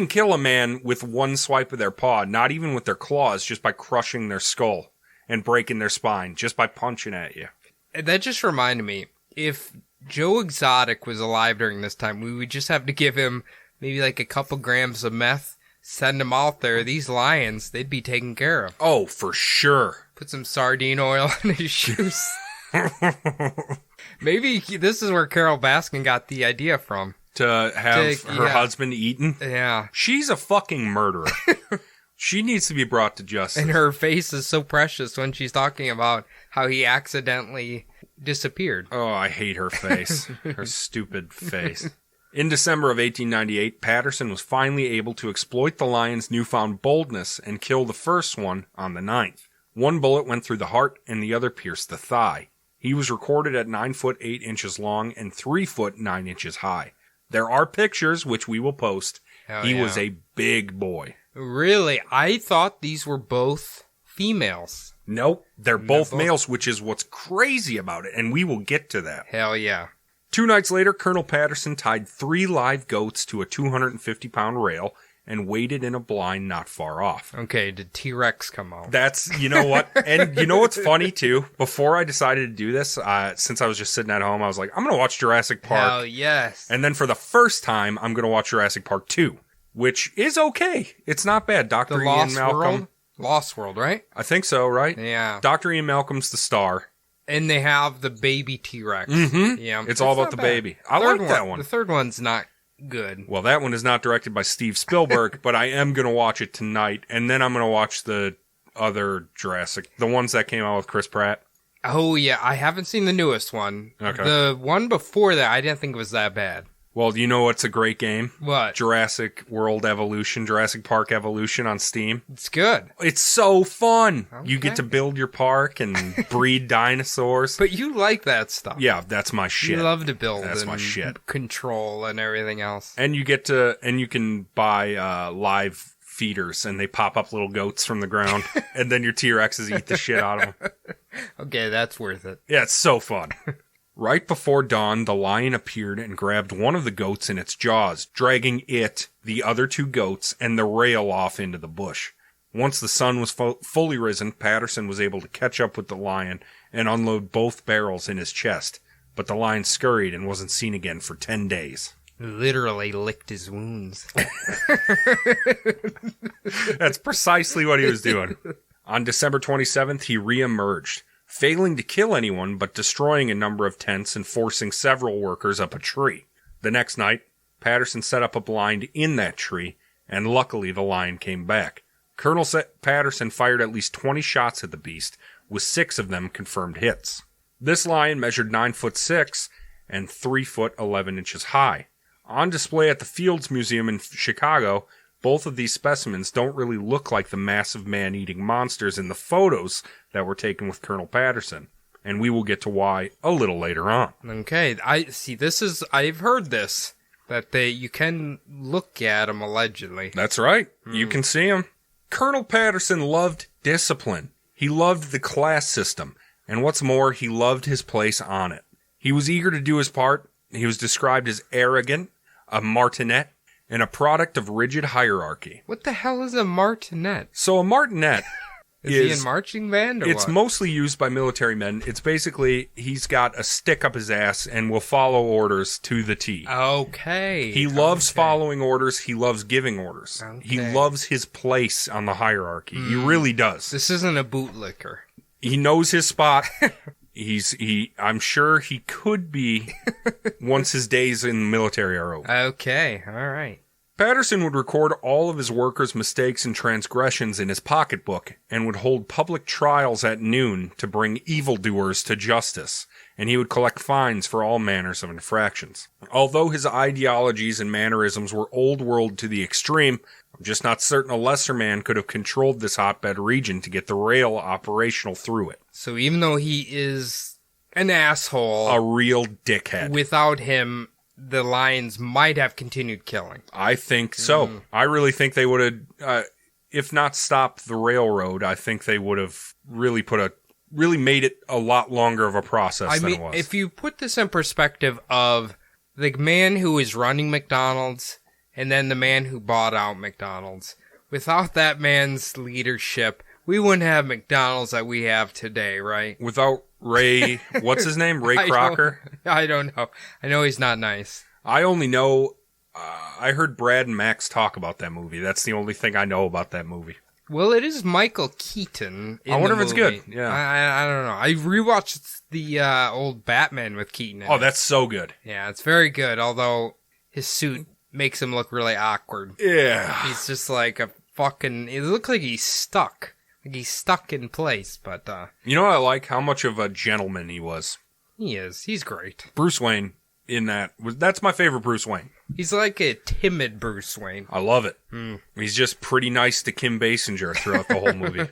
kill a man with one swipe of their paw, not even with their claws, just by crushing their skull and breaking their spine, just by punching at you. That just reminded me, if Joe Exotic was alive during this time, we would just have to give him maybe like a couple grams of meth, send him out there. These lions, they'd be taken care of. Oh, for sure. Put some sardine oil in his shoes. Maybe this is where Carol Baskin got the idea from. To have her husband eaten? Yeah. She's a fucking murderer. She needs to be brought to justice. And her face is so precious when she's talking about how he accidentally disappeared. Oh, I hate her face. Her stupid face. In December of 1898, Patterson was finally able to exploit the lion's newfound boldness and kill the first one on the 9th. One bullet went through the heart and the other pierced the thigh. He was recorded at 9 foot 8 inches long and 3 foot 9 inches high. There are pictures, which we will post. He was a big boy. Really? I thought these were both females. Nope. They're both males, which is what's crazy about it, and we will get to that. Hell yeah. 2 nights later, Colonel Patterson tied 3 live goats to a 250-pound rail and waited in a blind not far off. Okay, did T-Rex come out? That's, you know what? And you know what's funny, too? Before I decided to do this, since I was just sitting at home, I was like, I'm going to watch Jurassic Park. Hell yes. And then for the first time, I'm going to watch Jurassic Park 2, which is okay. It's not bad. Dr. Ian Malcolm. Lost World, right? I think so, right? Yeah. Dr. Ian Malcolm's the star. And they have the baby T-Rex. Mm-hmm. Yeah. It's all about the baby. I like that one. The third one's not good. Well, that one is not directed by Steve Spielberg, but I am going to watch it tonight, and then I'm going to watch the other Jurassic, the ones that came out with Chris Pratt. Oh, yeah. I haven't seen the newest one. Okay. The one before that, I didn't think it was that bad. Well, do you know what's a great game? What? Jurassic World Evolution, Jurassic Park Evolution on Steam. It's good. It's so fun. Okay. You get to build your park and breed dinosaurs. But you like that stuff. Yeah, that's my shit. You love to build That's and my shit. Control and everything else. And you can buy live feeders, and they pop up little goats from the ground, and then your T-Rexes eat the shit out of them. Okay, that's worth it. Yeah, it's so fun. Right before dawn, the lion appeared and grabbed one of the goats in its jaws, dragging it, the other 2 goats, and the rail off into the bush. Once the sun was fully risen, Patterson was able to catch up with the lion and unload both barrels in his chest, but the lion scurried and wasn't seen again for 10 days. Literally licked his wounds. That's precisely what he was doing. On December 27th, he re-emerged, failing to kill anyone but destroying a number of tents and forcing several workers up a tree. The next night, Patterson set up a blind in that tree, and luckily the lion came back. Colonel Patterson fired at least 20 shots at the beast, with 6 of them confirmed hits. This lion measured 9 foot 6 and 3 foot 11 inches high. On display at the Fields Museum in Chicago, both of these specimens don't really look like the massive man-eating monsters in the photos that were taken with Colonel Patterson, and we will get to why a little later on. Okay, I've heard this, that you can look at them allegedly. That's right. You can see them. Colonel Patterson loved discipline. He loved the class system, and what's more, he loved his place on it. He was eager to do his part. He was described as arrogant, a martinet, and a product of rigid hierarchy. What the hell is a martinet? So a martinet Is he in marching band or it's what? mostly used by military men. It's basically, he's got a stick up his ass and will follow orders to the T. Okay. He loves following orders. He loves giving orders. Okay. He loves his place on the hierarchy. He really does. This isn't a bootlicker. He knows his spot. I'm sure he could be once his days in the military are over. Okay, all right. Patterson would record all of his workers' mistakes and transgressions in his pocketbook and would hold public trials at noon to bring evildoers to justice, and he would collect fines for all manners of infractions. Although his ideologies and mannerisms were old world to the extreme, I'm just not certain a lesser man could have controlled this hotbed region to get the rail operational through it. So even though he is an asshole, A real dickhead. without him, the Lions might have continued killing. I think so. I really think they would have, if not stopped the railroad, I think they would have really made it a lot longer of a process than it was. If you put this in perspective of the man who is running McDonald's and then the man who bought out McDonald's, without that man's leadership, we wouldn't have McDonald's that we have today, right? Without Ray, what's his name? Ray Crocker? I don't know. I know he's not nice. I only know, I heard Brad and Max talk about that movie. That's the only thing I know about that movie. Well, it is Michael Keaton. I wonder if it's good. Yeah. I don't know. I rewatched the old Batman with Keaton in it. That's so good. Yeah, it's very good, although his suit makes him look really awkward. Yeah. He's just like a fucking... It looks like he's stuck. Like he's stuck in place, but... You know what I like? How much of a gentleman he was. He is. He's great. Bruce Wayne in that's my favorite Bruce Wayne. He's like a timid Bruce Wayne. I love it. He's just pretty nice to Kim Basinger throughout the whole movie.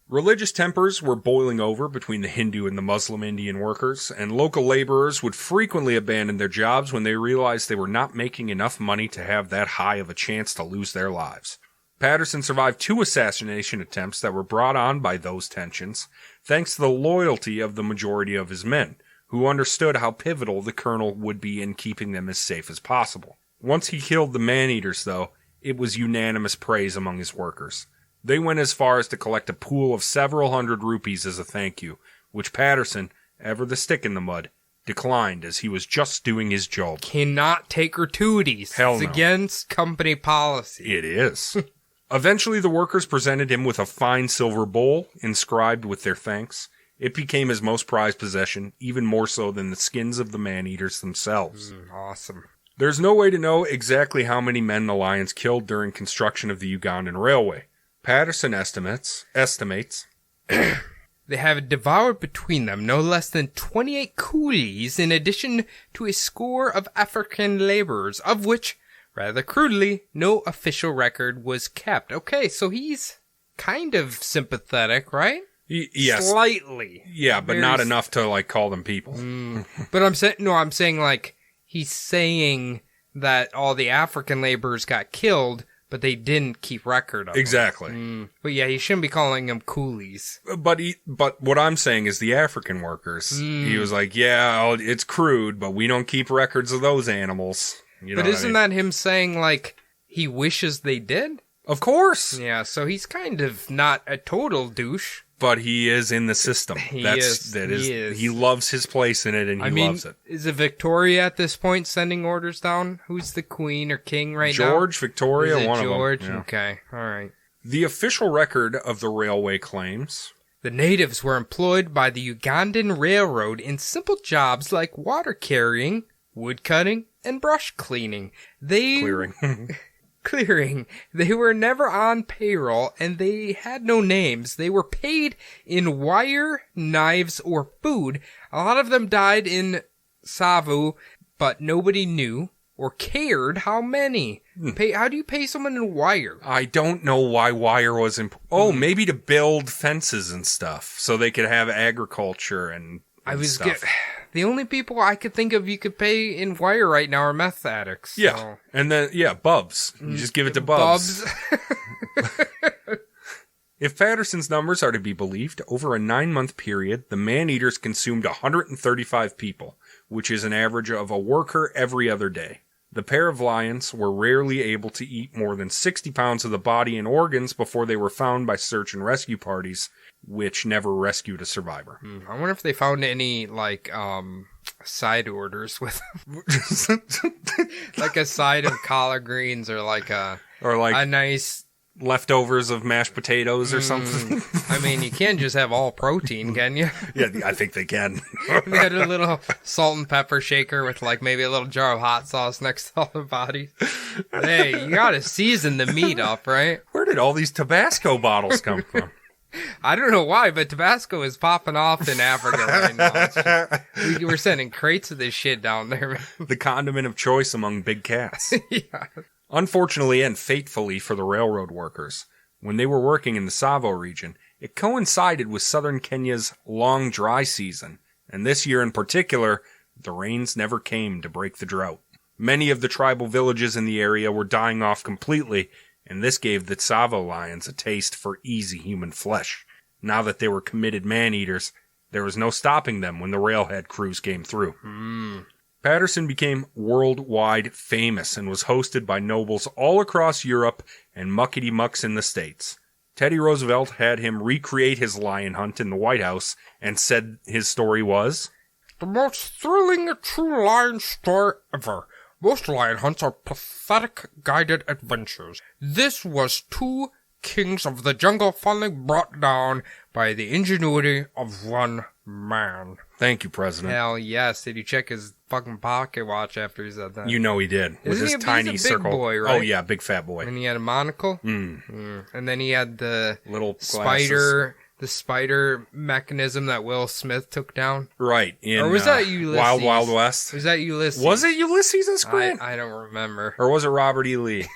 Religious tempers were boiling over between the Hindu and the Muslim Indian workers, and local laborers would frequently abandon their jobs when they realized they were not making enough money to have that high of a chance to lose their lives. Patterson survived 2 assassination attempts that were brought on by those tensions, thanks to the loyalty of the majority of his men, who understood how pivotal the colonel would be in keeping them as safe as possible. Once he killed the man-eaters, though, it was unanimous praise among his workers. They went as far as to collect a pool of several hundred rupees as a thank you, which Patterson, ever the stick in the mud, declined as he was just doing his job. Cannot take gratuities. Hell It's no. against company policy. It is. Eventually, the workers presented him with a fine silver bowl inscribed with their thanks. It became his most prized possession, even more so than the skins of the man-eaters themselves. Awesome. There's no way to know exactly how many men the Lions killed during construction of the Ugandan Railway. Patterson estimates They have devoured between them no less than 28 coolies in addition to a score of African laborers, of which, rather crudely, no official record was kept. Okay, so he's kind of sympathetic, right? Yes. Slightly. Yeah, but not enough to, call them people. But I'm saying, he's saying that all the African laborers got killed, but they didn't keep record of them. Exactly. But yeah, he shouldn't be calling them coolies. But what I'm saying is the African workers. He was like, yeah, it's crude, but we don't keep records of those animals. You know But isn't that him saying, he wishes they did? Of course. Yeah, so he's kind of not a total douche. But he is in the system. He is. He loves his place in it, and he loves it. Is it Victoria at this point sending orders down? Who's the queen or king right now? George, Victoria, Is it one George? of them. Yeah. Okay, all right. The official record of the railway claims... The natives were employed by the Ugandan Railroad in simple jobs like water carrying, wood cutting, and brush cleaning. Clearing. They were never on payroll, and they had no names. They were paid in wire, knives, or food. A lot of them died in Tsavo, but nobody knew or cared how many. How do you pay someone in wire? I don't know why wire was maybe to build fences and stuff, so they could have agriculture and stuff. The only people I could think of you could pay in wire right now are meth addicts. Yeah. So. And then, Bubs. You just give it to Bubs. If Patterson's numbers are to be believed, over a 9-month period, the man-eaters consumed 135 people, which is an average of a worker every other day. The pair of lions were rarely able to eat more than 60 pounds of the body and organs before they were found by search and rescue parties, which never rescued a survivor. I wonder if they found any, side orders with like a side of collard greens or a nice leftovers of mashed potatoes or something. I mean, you can't just have all protein, can you? Yeah, I think they can. They had a little salt and pepper shaker with maybe a little jar of hot sauce next to all the bodies. Hey, you gotta season the meat up, right? Where did all these Tabasco bottles come from? I don't know why, but Tabasco is popping off in Africa right now. We're sending crates of this shit down there, man. The condiment of choice among big cats. Yeah. Unfortunately and fatefully for the railroad workers, when they were working in the Tsavo region, it coincided with southern Kenya's long dry season, and this year in particular, the rains never came to break the drought. Many of the tribal villages in the area were dying off completely, and this gave the Tsavo lions a taste for easy human flesh. Now that they were committed man-eaters, there was no stopping them when the railhead crews came through. Patterson became worldwide famous and was hosted by nobles all across Europe and muckety-mucks in the States. Teddy Roosevelt had him recreate his lion hunt in the White House and said his story was the most thrilling true lion story ever. Most lion hunts are pathetic guided adventures. This was two kings of the jungle finally brought down by the ingenuity of one man. Thank you, President. Hell yes. Did you check his fucking pocket watch after he said that? You know he did. With his tiny he's a big circle. Boy, right? Oh, yeah, big fat boy. And he had a monocle. And then he had the little spider mechanism that Will Smith took down. Right. Or was that Ulysses? Wild Wild West? Was that Ulysses? Was it Ulysses S. Grant? I don't remember. Or was it Robert E. Lee?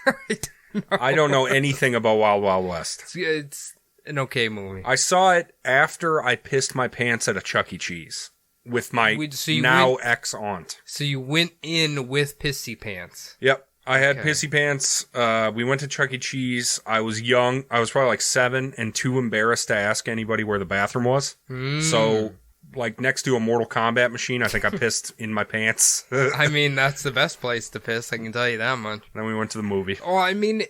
I don't know anything about Wild Wild West. It's an okay movie. I saw it after I pissed my pants at a Chuck E. Cheese with my ex-aunt. So you went in with pissy pants. Yep. I had pissy pants. We went to Chuck E. Cheese. I was young. I was probably 7 and too embarrassed to ask anybody where the bathroom was. So, next to a Mortal Kombat machine, I think I pissed in my pants. I mean, that's the best place to piss, I can tell you that much. Then we went to the movie. Oh, I mean,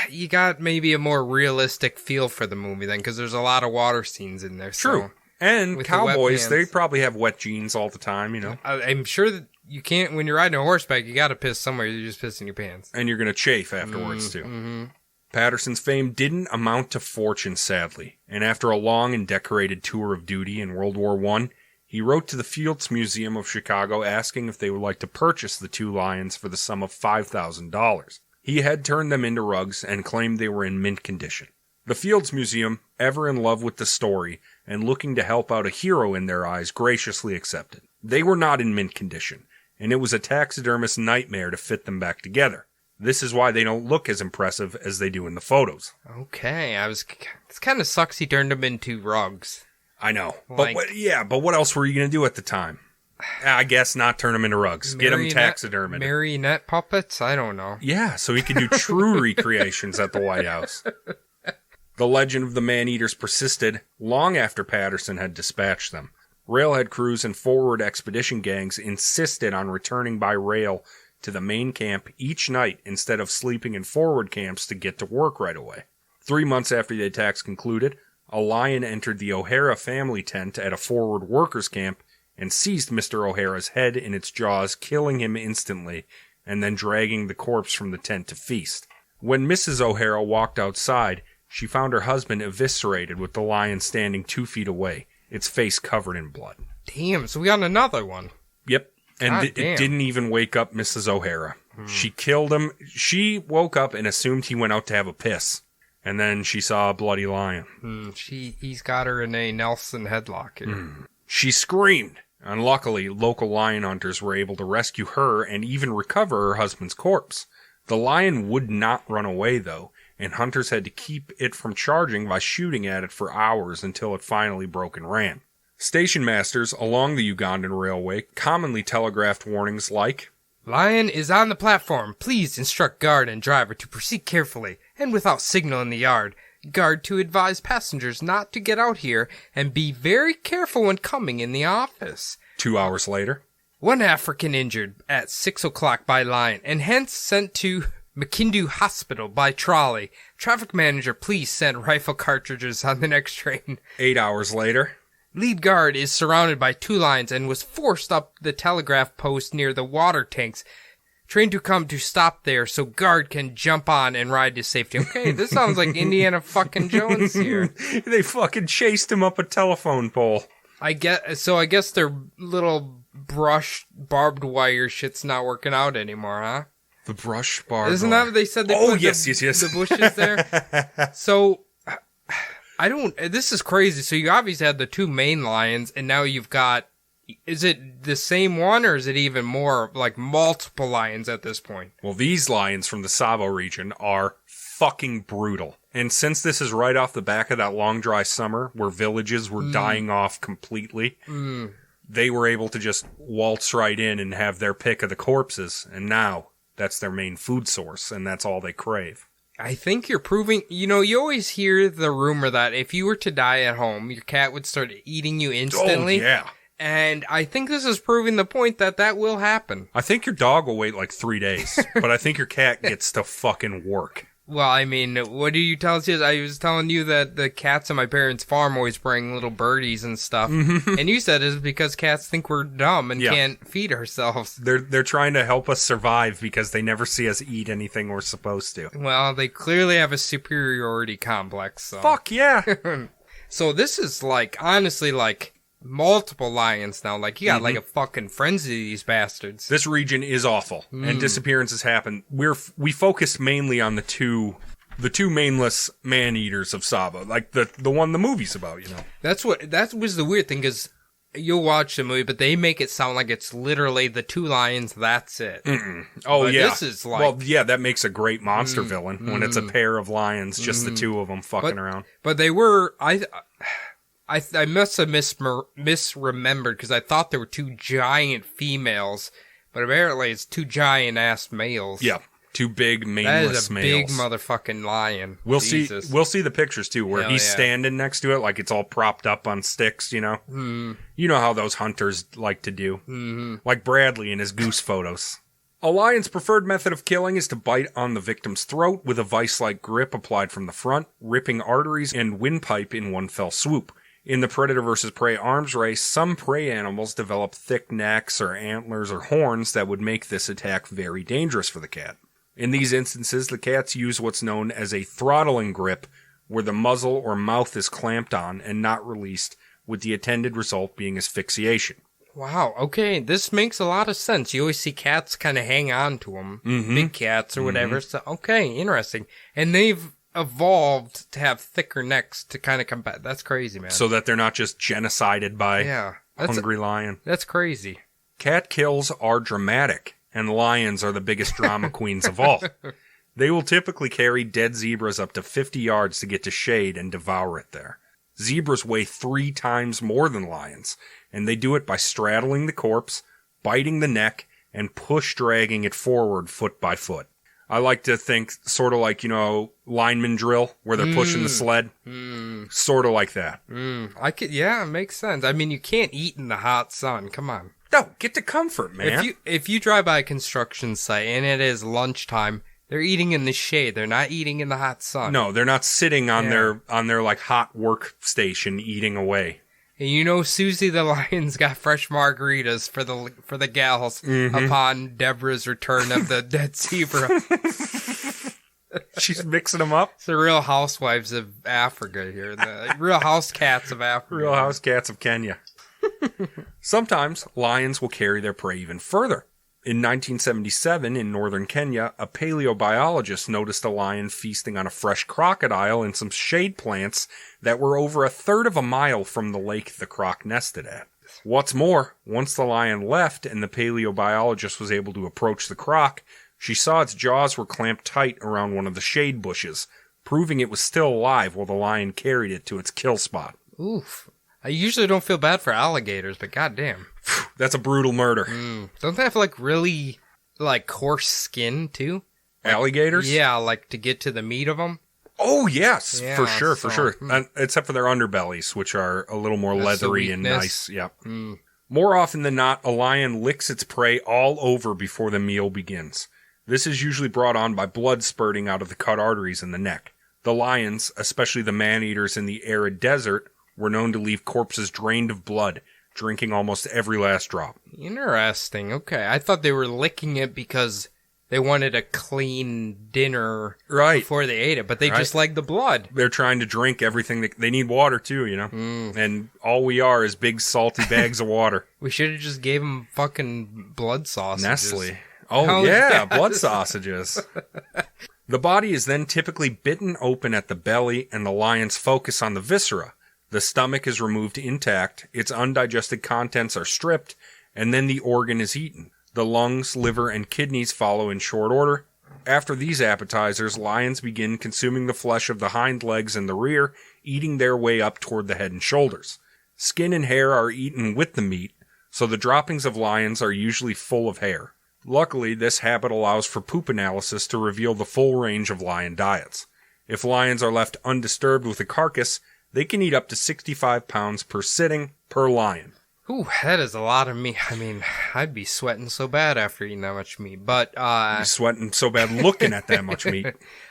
you got maybe a more realistic feel for the movie then, because there's a lot of water scenes in there. True. So, and cowboys, they probably have wet jeans all the time, you know. I'm sure that you can't, when you're riding a horseback, you got to piss somewhere. You just piss in your pants. And you're going to chafe afterwards, too. Patterson's fame didn't amount to fortune, sadly. And after a long and decorated tour of duty in World War I, he wrote to the Fields Museum of Chicago asking if they would like to purchase the 2 lions for the sum of $5,000. He had turned them into rugs and claimed they were in mint condition. The Fields Museum, ever in love with the story and looking to help out a hero in their eyes, graciously accepted. They were not in mint condition, and it was a taxidermist's nightmare to fit them back together. This is why they don't look as impressive as they do in the photos. Okay, it kind of sucks he turned them into rugs. I know. But what else were you going to do at the time? I guess not turn them into rugs. Get them taxidermed. Marionette puppets? I don't know. Yeah, so he could do true recreations at the White House. The legend of the man-eaters persisted long after Patterson had dispatched them. Railhead crews and forward expedition gangs insisted on returning by rail to the main camp each night instead of sleeping in forward camps to get to work right away. 3 months after the attacks concluded, a lion entered the O'Hara family tent at a forward workers' camp and seized Mr. O'Hara's head in its jaws, killing him instantly, and then dragging the corpse from the tent to feast. When Mrs. O'Hara walked outside, she found her husband eviscerated with the lion standing 2 feet away, its face covered in blood. Damn, so we got another one. Yep, and it didn't even wake up Mrs. O'Hara. She killed him. She woke up and assumed he went out to have a piss. And then she saw a bloody lion. He's got her in a Nelson headlock here. She screamed. And luckily, local lion hunters were able to rescue her and even recover her husband's corpse. The lion would not run away, though, and hunters had to keep it from charging by shooting at it for hours until it finally broke and ran. Station masters along the Ugandan railway commonly telegraphed warnings like, "Lion is on the platform. Please instruct guard and driver to proceed carefully and without signal in the yard. Guard to advise passengers not to get out here and be very careful when coming in the office." 2 hours later, One African injured at 6 o'clock by lion and hence sent to McKindu Hospital by trolley. Traffic manager, please send rifle cartridges on the next train. 8 hours later. Lead guard is surrounded by 2 lions and was forced up the telegraph post near the water tanks. Train to come to stop there so guard can jump on and ride to safety. Okay, this sounds like Indiana fucking Jones here. They fucking chased him up a telephone pole. I guess their little brush barbed wire shit's not working out anymore, huh? The brush barbed Isn't that what they said? They put yes. The bushes there. So, this is crazy. So you obviously had the 2 main lions, and now you've got, is it the same one, or is it even more, like, multiple lions at this point? Well, these lions from the Tsavo region are fucking brutal. And since this is right off the back of that long, dry summer where villages were dying off completely, they were able to just waltz right in and have their pick of the corpses. And now that's their main food source, and that's all they crave. I think you're proving, you always hear the rumor that if you were to die at home, your cat would start eating you instantly. Oh, yeah. And I think this is proving the point that will happen. I think your dog will wait like 3 days, but I think your cat gets to fucking work. Well, I mean, what do you tell us? I was telling you that the cats on my parents' farm always bring little birdies and stuff. And you said it's because cats think we're dumb and can't feed ourselves. They're trying to help us survive because they never see us eat anything we're supposed to. Well, they clearly have a superiority complex. So. Fuck yeah. So this is like, honestly, like multiple lions now. Like, you got like a fucking frenzy of these bastards. This region is awful, and disappearances happen. We focused mainly on the two mainless man-eaters of Tsavo, like the one the movie's about, That was the weird thing, because you'll watch the movie, but they make it sound like it's literally the 2 lions, that's it. Oh, but yeah. This is like... Well, yeah, that makes a great monster villain, when it's a pair of lions, just the 2 of them fucking around. But they were... I must have misremembered, because I thought there were 2 giant females, but apparently it's 2 giant-ass males. Yeah, 2 big, maneless males. That is a big motherfucking lion. We'll see the pictures, too, where he's standing next to it, like it's all propped up on sticks, You know how those hunters like to do. Like Bradley in his goose photos. A lion's preferred method of killing is to bite on the victim's throat with a vice-like grip applied from the front, ripping arteries and windpipe in one fell swoop. In the predator versus prey arms race, some prey animals develop thick necks or antlers or horns that would make this attack very dangerous for the cat. In these instances, the cats use what's known as a throttling grip, where the muzzle or mouth is clamped on and not released, with the attended result being asphyxiation. Wow, okay, this makes a lot of sense. You always see cats kind of hang on to them, big cats or whatever, so okay, interesting. And they've evolved to have thicker necks to kind of combat. That's crazy, man. So that they're not just genocided by hungry lion. That's crazy. Cat kills are dramatic, and lions are the biggest drama queens of all. They will typically carry dead zebras up to 50 yards to get to shade and devour it there. Zebras weigh 3 times more than lions, and they do it by straddling the corpse, biting the neck, and push-dragging it forward foot by foot. I like to think sort of like, lineman drill, where they're pushing the sled. Sort of like that. It makes sense. I mean, you can't eat in the hot sun. Come on. No, get to comfort, man. If you drive by a construction site and it is lunchtime, they're eating in the shade. They're not eating in the hot sun. No, they're not sitting on their like hot workstation eating away. And Susie the Lion's got fresh margaritas for the gals upon Deborah's return of the dead zebra. She's mixing them up. It's the Real Housewives of Africa here. The Real House Cats of Africa. Real House Cats of Kenya. Sometimes lions will carry their prey even further. In 1977, in northern Kenya, a paleobiologist noticed a lion feasting on a fresh crocodile and some shade plants that were over 1/3 of a mile from the lake the croc nested at. What's more, once the lion left and the paleobiologist was able to approach the croc, she saw its jaws were clamped tight around one of the shade bushes, proving it was still alive while the lion carried it to its kill spot. Oof. I usually don't feel bad for alligators, but goddamn. That's a brutal murder. Don't they have, really coarse skin, too? Alligators? Yeah, to get to the meat of them. Oh, yes, for sure. Except for their underbellies, which are a little more leathery and nice. Yep. More often than not, a lion licks its prey all over before the meal begins. This is usually brought on by blood spurting out of the cut arteries in the neck. The lions, especially the man-eaters in the arid desert, were known to leave corpses drained of blood, drinking almost every last drop. Interesting. Okay. I thought they were licking it because they wanted a clean dinner before they ate it, but they just like the blood. They're trying to drink everything. They need water, too, you know? And all we are is big, salty bags of water. We should have just gave them fucking blood sausages. Nestle. Oh, yeah, blood sausages. The body is then typically bitten open at the belly, and the lions focus on the viscera. The stomach is removed intact, its undigested contents are stripped, and then the organ is eaten. The lungs, liver, and kidneys follow in short order. After these appetizers, lions begin consuming the flesh of the hind legs and the rear, eating their way up toward the head and shoulders. Skin and hair are eaten with the meat, so the droppings of lions are usually full of hair. Luckily, this habit allows for poop analysis to reveal the full range of lion diets. If lions are left undisturbed with a carcass, they can eat up to 65 pounds per sitting per lion. Ooh, that is a lot of meat. I mean, I'd be sweating so bad after eating that much meat, but, You'd be sweating so bad looking at that much meat.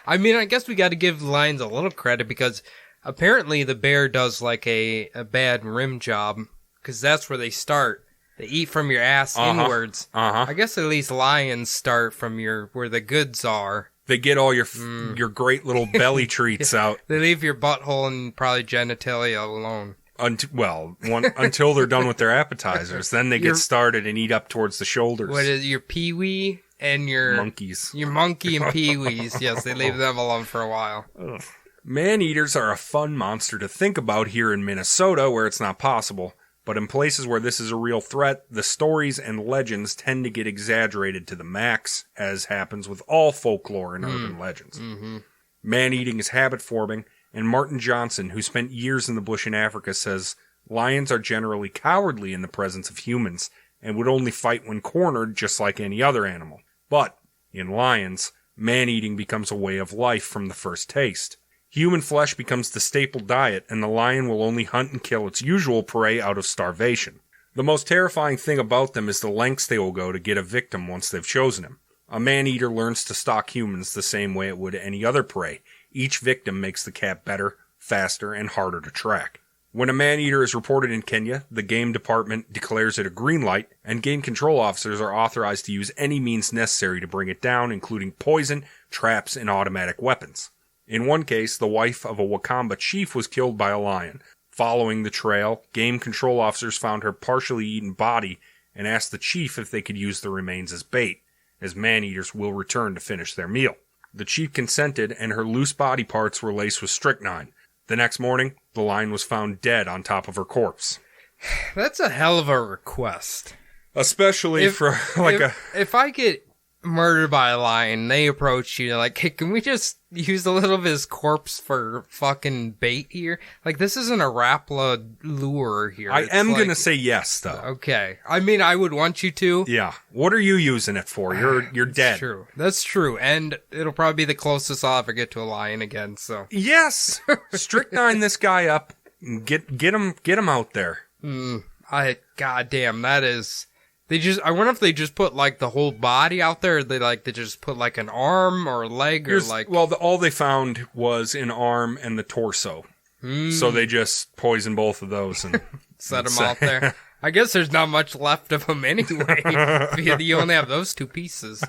I mean, I guess we gotta give the lions a little credit because apparently the bear does like a bad rim job, because that's where they start. They eat from your ass inwards. I guess at least lions start from where the goods are. They get all your great little belly treats out. They leave your butthole and probably genitalia alone. Until they're done with their appetizers. Then they get started and eat up towards the shoulders. What is your peewee and your... Monkeys. Your monkey and peewees. Yes, they leave them alone for a while. Ugh. Man-eaters are a fun monster to think about here in Minnesota where it's not possible. But in places where this is a real threat, the stories and legends tend to get exaggerated to the max, as happens with all folklore and urban legends. Man-eating is habit-forming, and Martin Johnson, who spent years in the bush in Africa, says lions are generally cowardly in the presence of humans and would only fight when cornered just like any other animal. But, in lions, man-eating becomes a way of life from the first taste. Human flesh becomes the staple diet, and the lion will only hunt and kill its usual prey out of starvation. The most terrifying thing about them is the lengths they will go to get a victim once they've chosen him. A man-eater learns to stalk humans the same way it would any other prey. Each victim makes the cat better, faster, and harder to track. When a man-eater is reported in Kenya, the game department declares it a green light, and game control officers are authorized to use any means necessary to bring it down, including poison, traps, and automatic weapons. In one case, the wife of a Wakamba chief was killed by a lion. Following the trail, game control officers found her partially eaten body and asked the chief if they could use the remains as bait, as man-eaters will return to finish their meal. The chief consented, and her loose body parts were laced with strychnine. The next morning, the lion was found dead on top of her corpse. That's a hell of a request. Especially if I get murdered by a lion, they approach you like, hey, can we just use a little of his corpse for fucking bait here? Like, this isn't a Rapala lure here. I am gonna say yes, though. Okay. I mean, I would want you to. Yeah. What are you using it for? You're dead. True. That's true. And it'll probably be the closest I'll ever get to a lion again, so. Yes! Strychnine this guy up. Get him out there. Goddamn, that is... I wonder if they just put, like, the whole body out there, or they just put, like, an arm or a leg, or, like... Well, all they found was an arm and the torso. So they just poisoned both of those and... Set them out there. I guess there's not much left of them anyway. You only have those two pieces.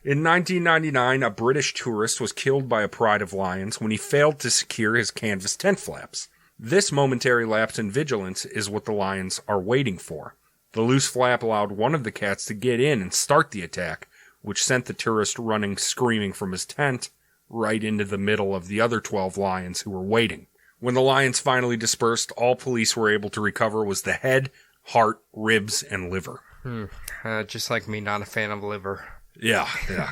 In 1999, a British tourist was killed by a pride of lions when he failed to secure his canvas tent flaps. This momentary lapse in vigilance is what the lions are waiting for. The loose flap allowed one of the cats to get in and start the attack, which sent the tourist running screaming from his tent right into the middle of the other 12 lions who were waiting. When the lions finally dispersed, all police were able to recover was the head, heart, ribs, and liver. Just like me, not a fan of liver. Yeah.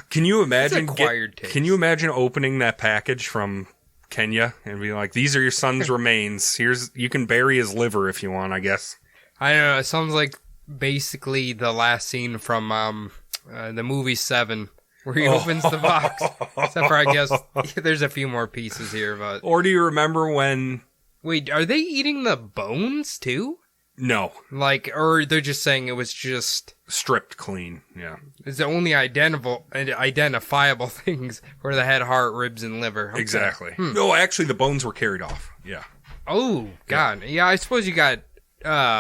Can you imagine? It's acquired taste. Can you imagine opening that package from Kenya and being like, "These are your son's remains. You can bury his liver if you want, I guess." I don't know. It sounds like basically the last scene from the movie Seven, where he opens the box. Except for, I guess, there's a few more pieces here, but... Or do you remember when... Wait, are they eating the bones, too? No. Like, or they're just saying it was just... Stripped clean, yeah. It's the only identifiable things were the head, heart, ribs, and liver. Okay. Exactly. No, actually, the bones were carried off. Yeah. Oh, God. Yeah, I suppose you got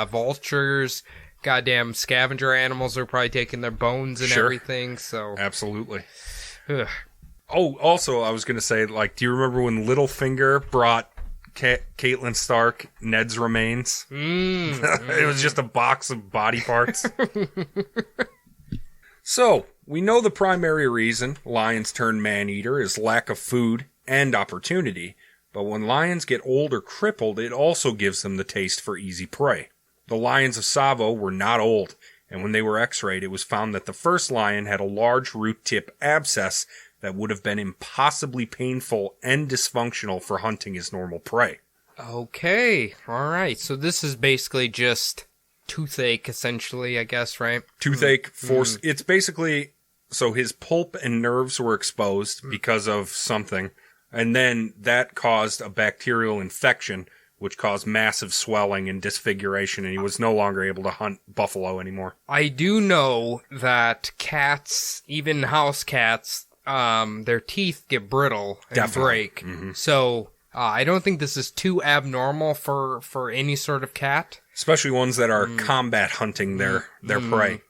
vultures, goddamn scavenger animals are probably taking their bones and everything, so... Absolutely. Ugh. Oh, also, I was going to say, like, do you remember when Littlefinger brought Catelyn Stark Ned's remains? It was just a box of body parts. So, we know the primary reason lions turn man-eater is lack of food and opportunity, but when lions get old or crippled, it also gives them the taste for easy prey. The lions of Tsavo were not old, and when they were x-rayed, it was found that the first lion had a large root tip abscess that would have been impossibly painful and dysfunctional for hunting his normal prey. Okay, alright, so this is basically just toothache, essentially, I guess, right? Toothache, it's basically, so his pulp and nerves were exposed because of something, and then that caused a bacterial infection, which caused massive swelling and disfiguration, and he was no longer able to hunt buffalo anymore. I do know that cats, even house cats, their teeth get brittle and break. Mm-hmm. So I don't think this is too abnormal for any sort of cat. Especially ones that are combat hunting their prey.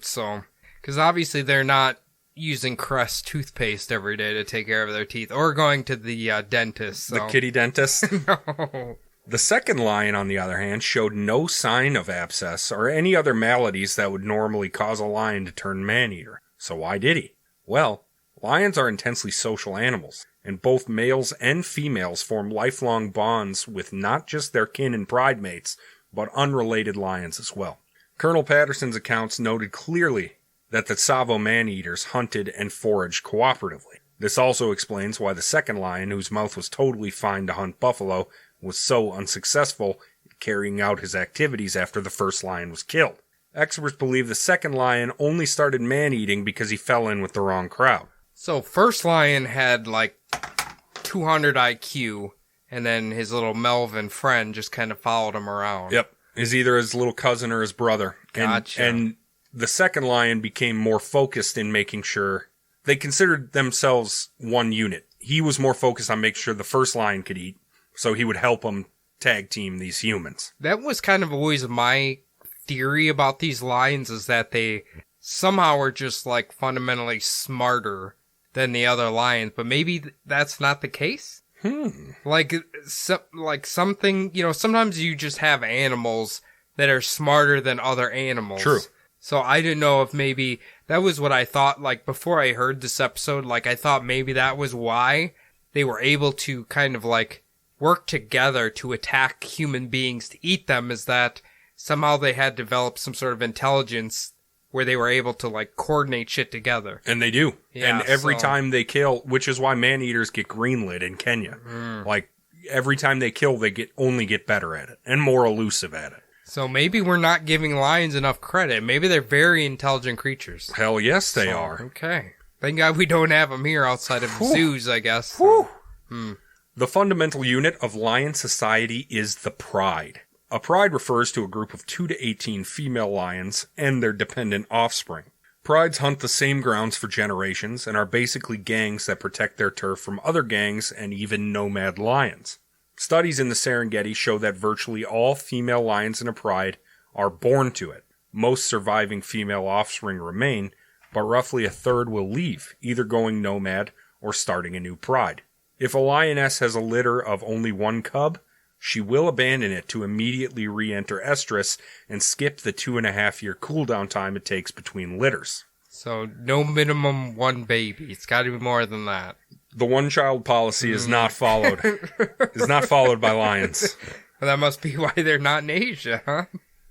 So, because obviously they're not using Crest toothpaste every day to take care of their teeth, or going to the dentist. So. The kitty dentist? No. The second lion, on the other hand, showed no sign of abscess or any other maladies that would normally cause a lion to turn man-eater. So why did he? Well, lions are intensely social animals, and both males and females form lifelong bonds with not just their kin and pride mates, but unrelated lions as well. Colonel Patterson's accounts noted clearly that the Tsavo man-eaters hunted and foraged cooperatively. This also explains why the second lion, whose mouth was totally fine to hunt buffalo, was so unsuccessful in carrying out his activities after the first lion was killed. Experts believe the second lion only started man-eating because he fell in with the wrong crowd. So first lion had like 200 IQ, and then his little Melvin friend just kind of followed him around. Yep. Is either his little cousin or his brother. Gotcha. And the second lion became more focused in making sure they considered themselves one unit. He was more focused on making sure the first lion could eat, so he would help him tag team these humans. That was kind of always my theory about these lions, is that they somehow are just like fundamentally smarter than the other lions, but maybe that's not the case. Like something, sometimes you just have animals that are smarter than other animals. True. So I didn't know if maybe that was what I thought, like before I heard this episode, like I thought maybe that was why they were able to kind of like work together to attack human beings to eat them, is that somehow they had developed some sort of intelligence where they were able to like coordinate shit together. And they do. Yeah, and every time they kill, which is why man-eaters get greenlit in Kenya. Like every time they kill, they only get better at it and more elusive at it. So maybe we're not giving lions enough credit. Maybe they're very intelligent creatures. Hell yes, they are. Okay. Thank God we don't have them here outside of zoos, I guess. The fundamental unit of lion society is the pride. A pride refers to a group of 2 to 18 female lions and their dependent offspring. Prides hunt the same grounds for generations and are basically gangs that protect their turf from other gangs and even nomad lions. Studies in the Serengeti show that virtually all female lions in a pride are born to it. Most surviving female offspring remain, but roughly a third will leave, either going nomad or starting a new pride. If a lioness has a litter of only one cub, she will abandon it to immediately re-enter estrus and skip the 2.5-year cooldown time it takes between litters. So no minimum one baby. It's got to be more than that. The one-child policy is not followed. Is not followed by lions. Well, that must be why they're not in Asia, huh?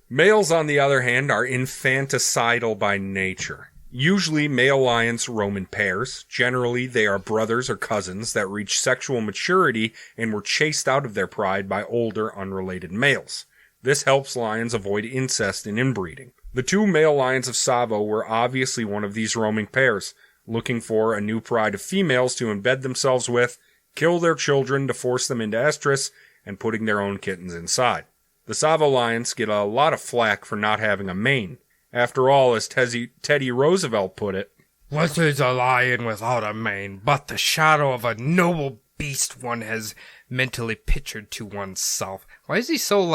Males, on the other hand, are infanticidal by nature. Usually, male lions roam in pairs. Generally, they are brothers or cousins that reach sexual maturity and were chased out of their pride by older, unrelated males. This helps lions avoid incest and inbreeding. The 2 male lions of Tsavo were obviously one of these roaming pairs, looking for a new pride of females to embed themselves with, kill their children to force them into estrus, and putting their own kittens inside. The Tsavo lions get a lot of flack for not having a mane. After all, as Teddy Roosevelt put it, "What is a lion without a mane but the shadow of a noble beast one has mentally pictured to oneself?" Why is he so,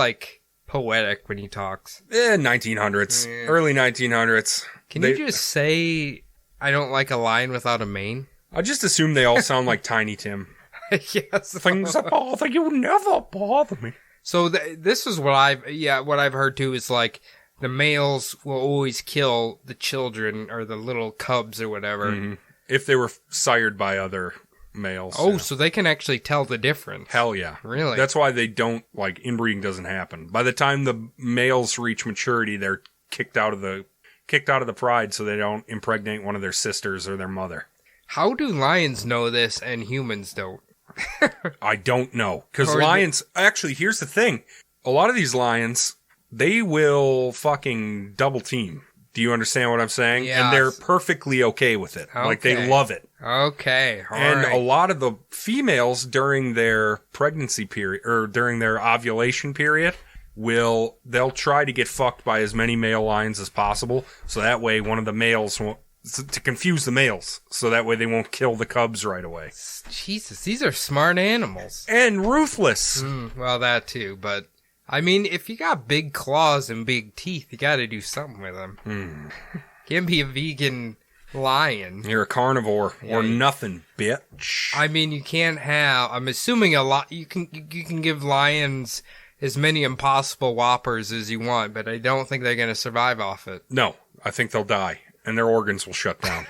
poetic when he talks? 1900s. Early 1900s. Can you just say, "I don't like a lion without a mane"? I just assume they all sound like Tiny Tim. Yes. Things that bother you never bother me. So this is what I've heard too is the males will always kill the children or the little cubs or whatever. Mm-hmm. If they were sired by other males. Oh, so they can actually tell the difference. Hell yeah. Really? That's why they don't, inbreeding doesn't happen. By the time the males reach maturity, they're kicked out of the pride so they don't impregnate one of their sisters or their mother. How do lions know this and humans don't? I don't know. Because lions... Actually, here's the thing. A lot of these lions, they will fucking double team. Do you understand what I'm saying? Yes. And they're perfectly okay with it. Okay. They love it. Okay. A lot of the females during their pregnancy period, or during their ovulation period, they'll try to get fucked by as many male lions as possible. So that way one of the males won't... To confuse the males, so that way they won't kill the cubs right away. Jesus, these are smart animals. And ruthless. Well, that too, but... I mean, if you got big claws and big teeth, you gotta do something with them. Can't be a vegan lion. You're a carnivore or nothing, bitch. I mean, you can't have... I'm assuming you can give lions as many Impossible Whoppers as you want, but I don't think they're gonna survive off it. No, I think they'll die. And their organs will shut down.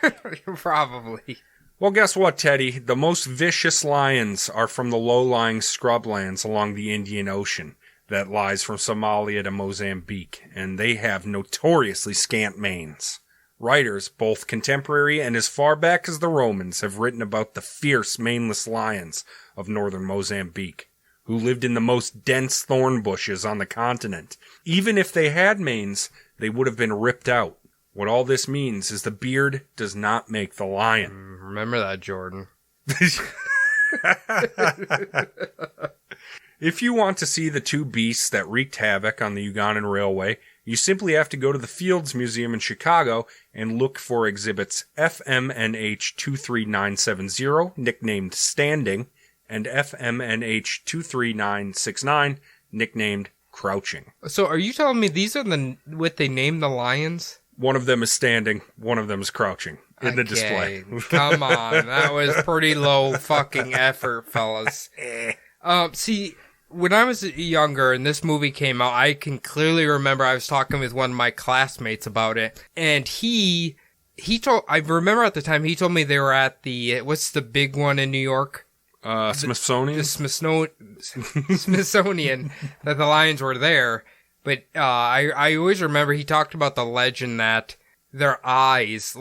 Probably. Well, guess what, Teddy? The most vicious lions are from the low-lying scrublands along the Indian Ocean that lies from Somalia to Mozambique, and they have notoriously scant manes. Writers, both contemporary and as far back as the Romans, have written about the fierce maneless lions of northern Mozambique, who lived in the most dense thorn bushes on the continent. Even if they had manes, they would have been ripped out. What all this means is the beard does not make the lion. Remember that, Jordan. If you want to see the two beasts that wreaked havoc on the Ugandan Railway, you simply have to go to the Fields Museum in Chicago and look for exhibits FMNH 23970, nicknamed Standing, and FMNH 23969, nicknamed Crouching. So are you telling me these are what they named the lions? One of them is standing, one of them is crouching in the display. Come on, that was pretty low fucking effort, fellas. See, when I was younger and this movie came out, I can clearly remember I was talking with one of my classmates about it, and I remember at the time he told me they were at what's the big one in New York? Smithsonian? The Smithsonian, that the lions were there. But I always remember he talked about the legend that their eyes,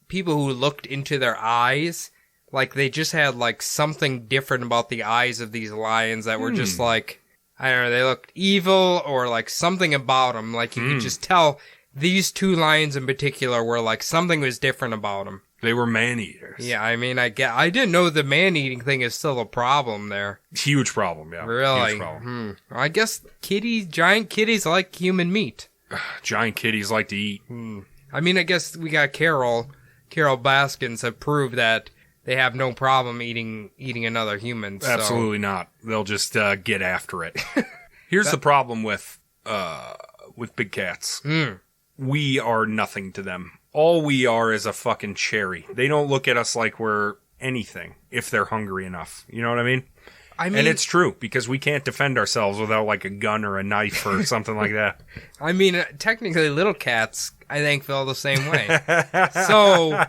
people who looked into their eyes, they just had, something different about the eyes of these lions that were just, I don't know, they looked evil or, something about them. You could just tell these two lions in particular were, something was different about them. They were man-eaters. Yeah, I mean, I didn't know the man-eating thing is still a problem there. Huge problem, yeah. Really? Huge problem. I guess giant kitties like human meat. Giant kitties like to eat. I mean, I guess we got Carol Baskins have proved that they have no problem eating another human. So. Absolutely not. They'll just get after it. Here's the problem with big cats. We are nothing to them. All we are is a fucking cherry. They don't look at us like we're anything if they're hungry enough. You know what I mean? And it's true, because we can't defend ourselves without a gun or a knife or something like that. I mean, technically little cats, I think, feel the same way. So,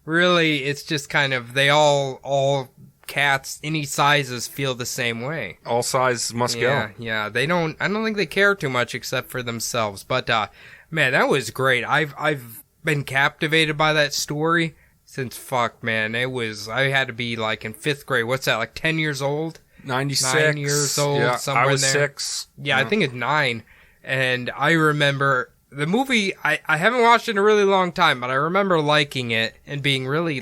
really, it's just kind of, they all cats, any sizes, feel the same way. All sizes must go. Yeah, I don't think they care too much except for themselves. But, man, that was great. I've been captivated by that story since I had to be in 5th grade. What's that, 10 years old? 96. 9 years old, yeah, somewhere I was there. 6. Yeah, I think it's 9. And I remember the movie, I haven't watched it in a really long time, but I remember liking it and being really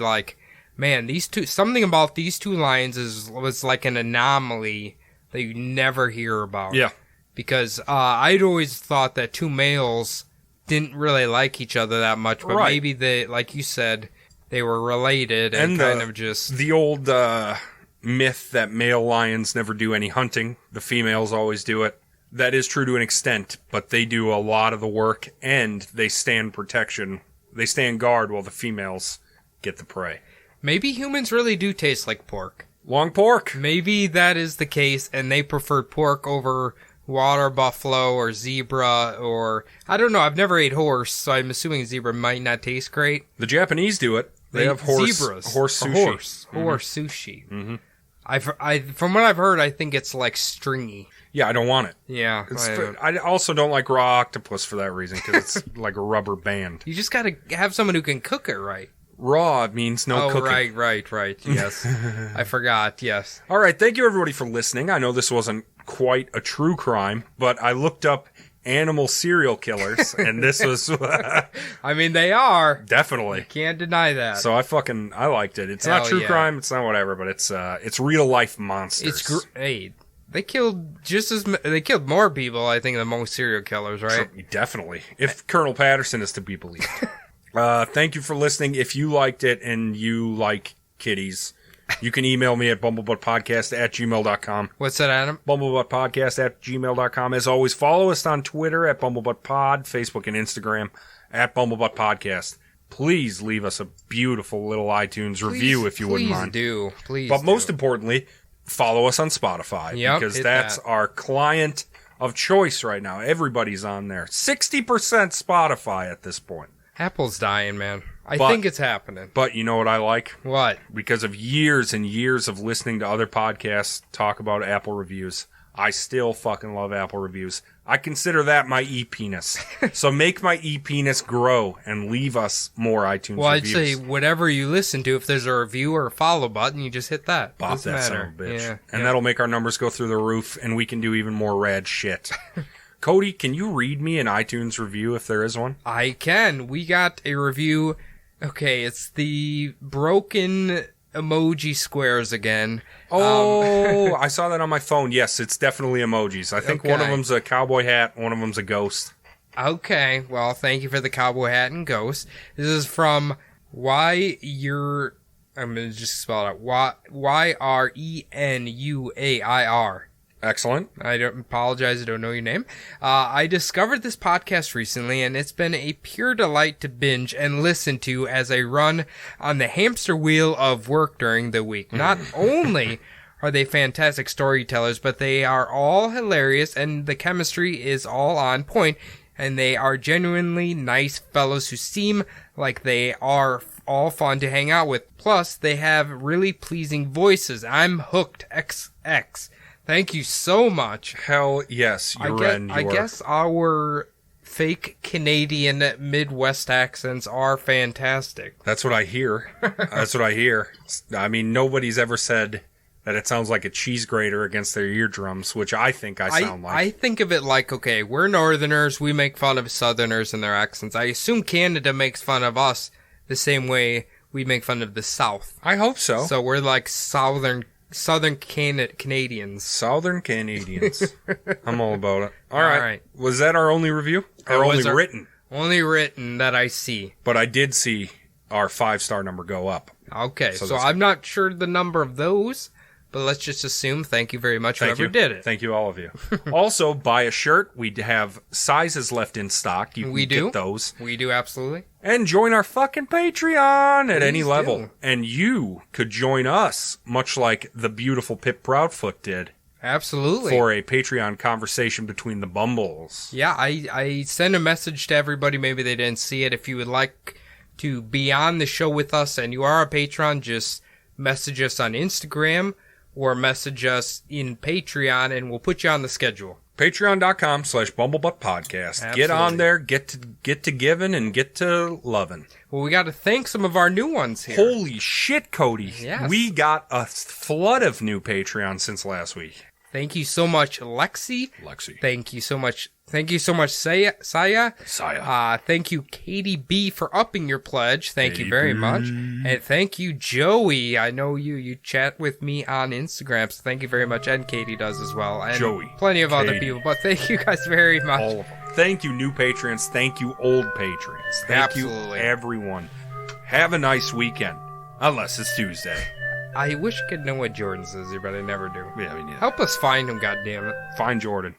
man, something about these two lions was like an anomaly that you never hear about. Yeah. because I'd always thought that two males didn't really like each other that much, but maybe they, like you said, they were related and kind of just... The old myth that male lions never do any hunting, the females always do it. That is true to an extent, but they do a lot of the work, and they stand protection. They stand guard while the females get the prey. Maybe humans really do taste like pork. Long pork. Maybe that is the case, and they preferred pork over water buffalo or zebra or... I don't know, I've never ate horse, so I'm assuming zebra might not taste great. The Japanese do it. They have horse sushi. Horse sushi. Mm-hmm. From what I've heard, I think it's like stringy. Yeah, I don't want it. Yeah. I also don't like raw octopus for that reason, because it's like a rubber band. You just gotta have someone who can cook it right. Raw means no cooking. Right. Yes. I forgot, yes. All right, thank you everybody for listening. I know this wasn't quite a true crime, but I looked up animal serial killers, and this was... I mean, they are. Definitely. You can't deny that. So I liked it. It's not true crime, it's not whatever, but it's real life monsters. They killed they killed more people, I think, than most serial killers, right? Sure, definitely. If Colonel Patterson is to be believed. Thank you for listening. If you liked it and you like kitties, you can email me at bumblebuttpodcast@gmail.com. What's that, Adam? bumblebuttpodcast@gmail.com. As always, follow us on Twitter at bumblebuttpod, Facebook and Instagram at bumblebuttpodcast. Please leave us a beautiful little iTunes review if you wouldn't mind. Please But do. most importantly, follow us on Spotify, because that's our client of choice right now. Everybody's on there. 60% Spotify at this point. Apple's dying, man. I think it's happening. But you know what I like? What? Because of years and years of listening to other podcasts talk about Apple reviews, I still fucking love Apple reviews. I consider that my e-penis. So make my e-penis grow and leave us more iTunes reviews. Well, I'd say whatever you listen to, if there's a review or a follow button, you just hit that. Bop Doesn't that matter. son of a bitch. Yeah, and that'll make our numbers go through the roof, and we can do even more rad shit. Cody, can you read me an iTunes review if there is one? I can. We got a review. Okay, it's the broken emoji squares again. Oh, I saw that on my phone. Yes, it's definitely emojis. I think one of them's a cowboy hat, one of them's a ghost. Okay, well, thank you for the cowboy hat and ghost. This is from I'm going to just spell it out. YRENUAIR. Excellent. I don't apologize. I don't know your name. I discovered this podcast recently, and it's been a pure delight to binge and listen to as I run on the hamster wheel of work during the week. Not only are they fantastic storytellers, but they are all hilarious, and the chemistry is all on point, and they are genuinely nice fellows who seem like they are all fun to hang out with. Plus, they have really pleasing voices. I'm hooked. XX. Thank you so much. Hell yes, I guess our fake Canadian Midwest accents are fantastic. That's what I hear. That's what I hear. I mean, nobody's ever said that it sounds like a cheese grater against their eardrums, which I think I sound like. I think of it like, okay, we're Northerners, we make fun of Southerners and their accents. I assume Canada makes fun of us the same way we make fun of the South. I hope so. So we're like Southern Canadians. Southern Canadians. I'm all about it. All right. Was that our only review? Or only written? Only written that I see. But I did see our 5-star number go up. Okay, so I'm not sure the number of those, but let's just assume thank you very much whoever did it. Thank you, all of you. Also, buy a shirt. We have sizes left in stock. You can get those. We do, absolutely. And join our fucking Patreon at any level. And you could join us, much like the beautiful Pip Proudfoot did. Absolutely. For a Patreon conversation between the Bumbles. Yeah, I sent a message to everybody. Maybe they didn't see it. If you would like to be on the show with us and you are a patron, just message us on Instagram or message us in Patreon and we'll put you on the schedule. Patreon.com/BumblebuttPodcast. Get on there, get to giving and get to loving. Well, we got to thank some of our new ones here. Holy shit, Cody. Yes. We got a flood of new Patreons since last week. Thank you so much, Lexi. Lexi. Thank you so much, Thank you so much, Saya. Saya. Thank you, Katie B, for upping your pledge. Thank you very Katie. much. And thank you, Joey. I know you chat with me on Instagram, so thank you very much. And Katie does as well. And Joey, plenty of other Katie. people, but thank you guys very much. All of them. Thank you, new patrons. Thank you, old patrons. Thank Absolutely. you, everyone. Have a nice weekend. Unless it's Tuesday. I wish I could know what Jordan says here, but I never do. Yeah, we need Help us find him, goddammit. Find Jordan.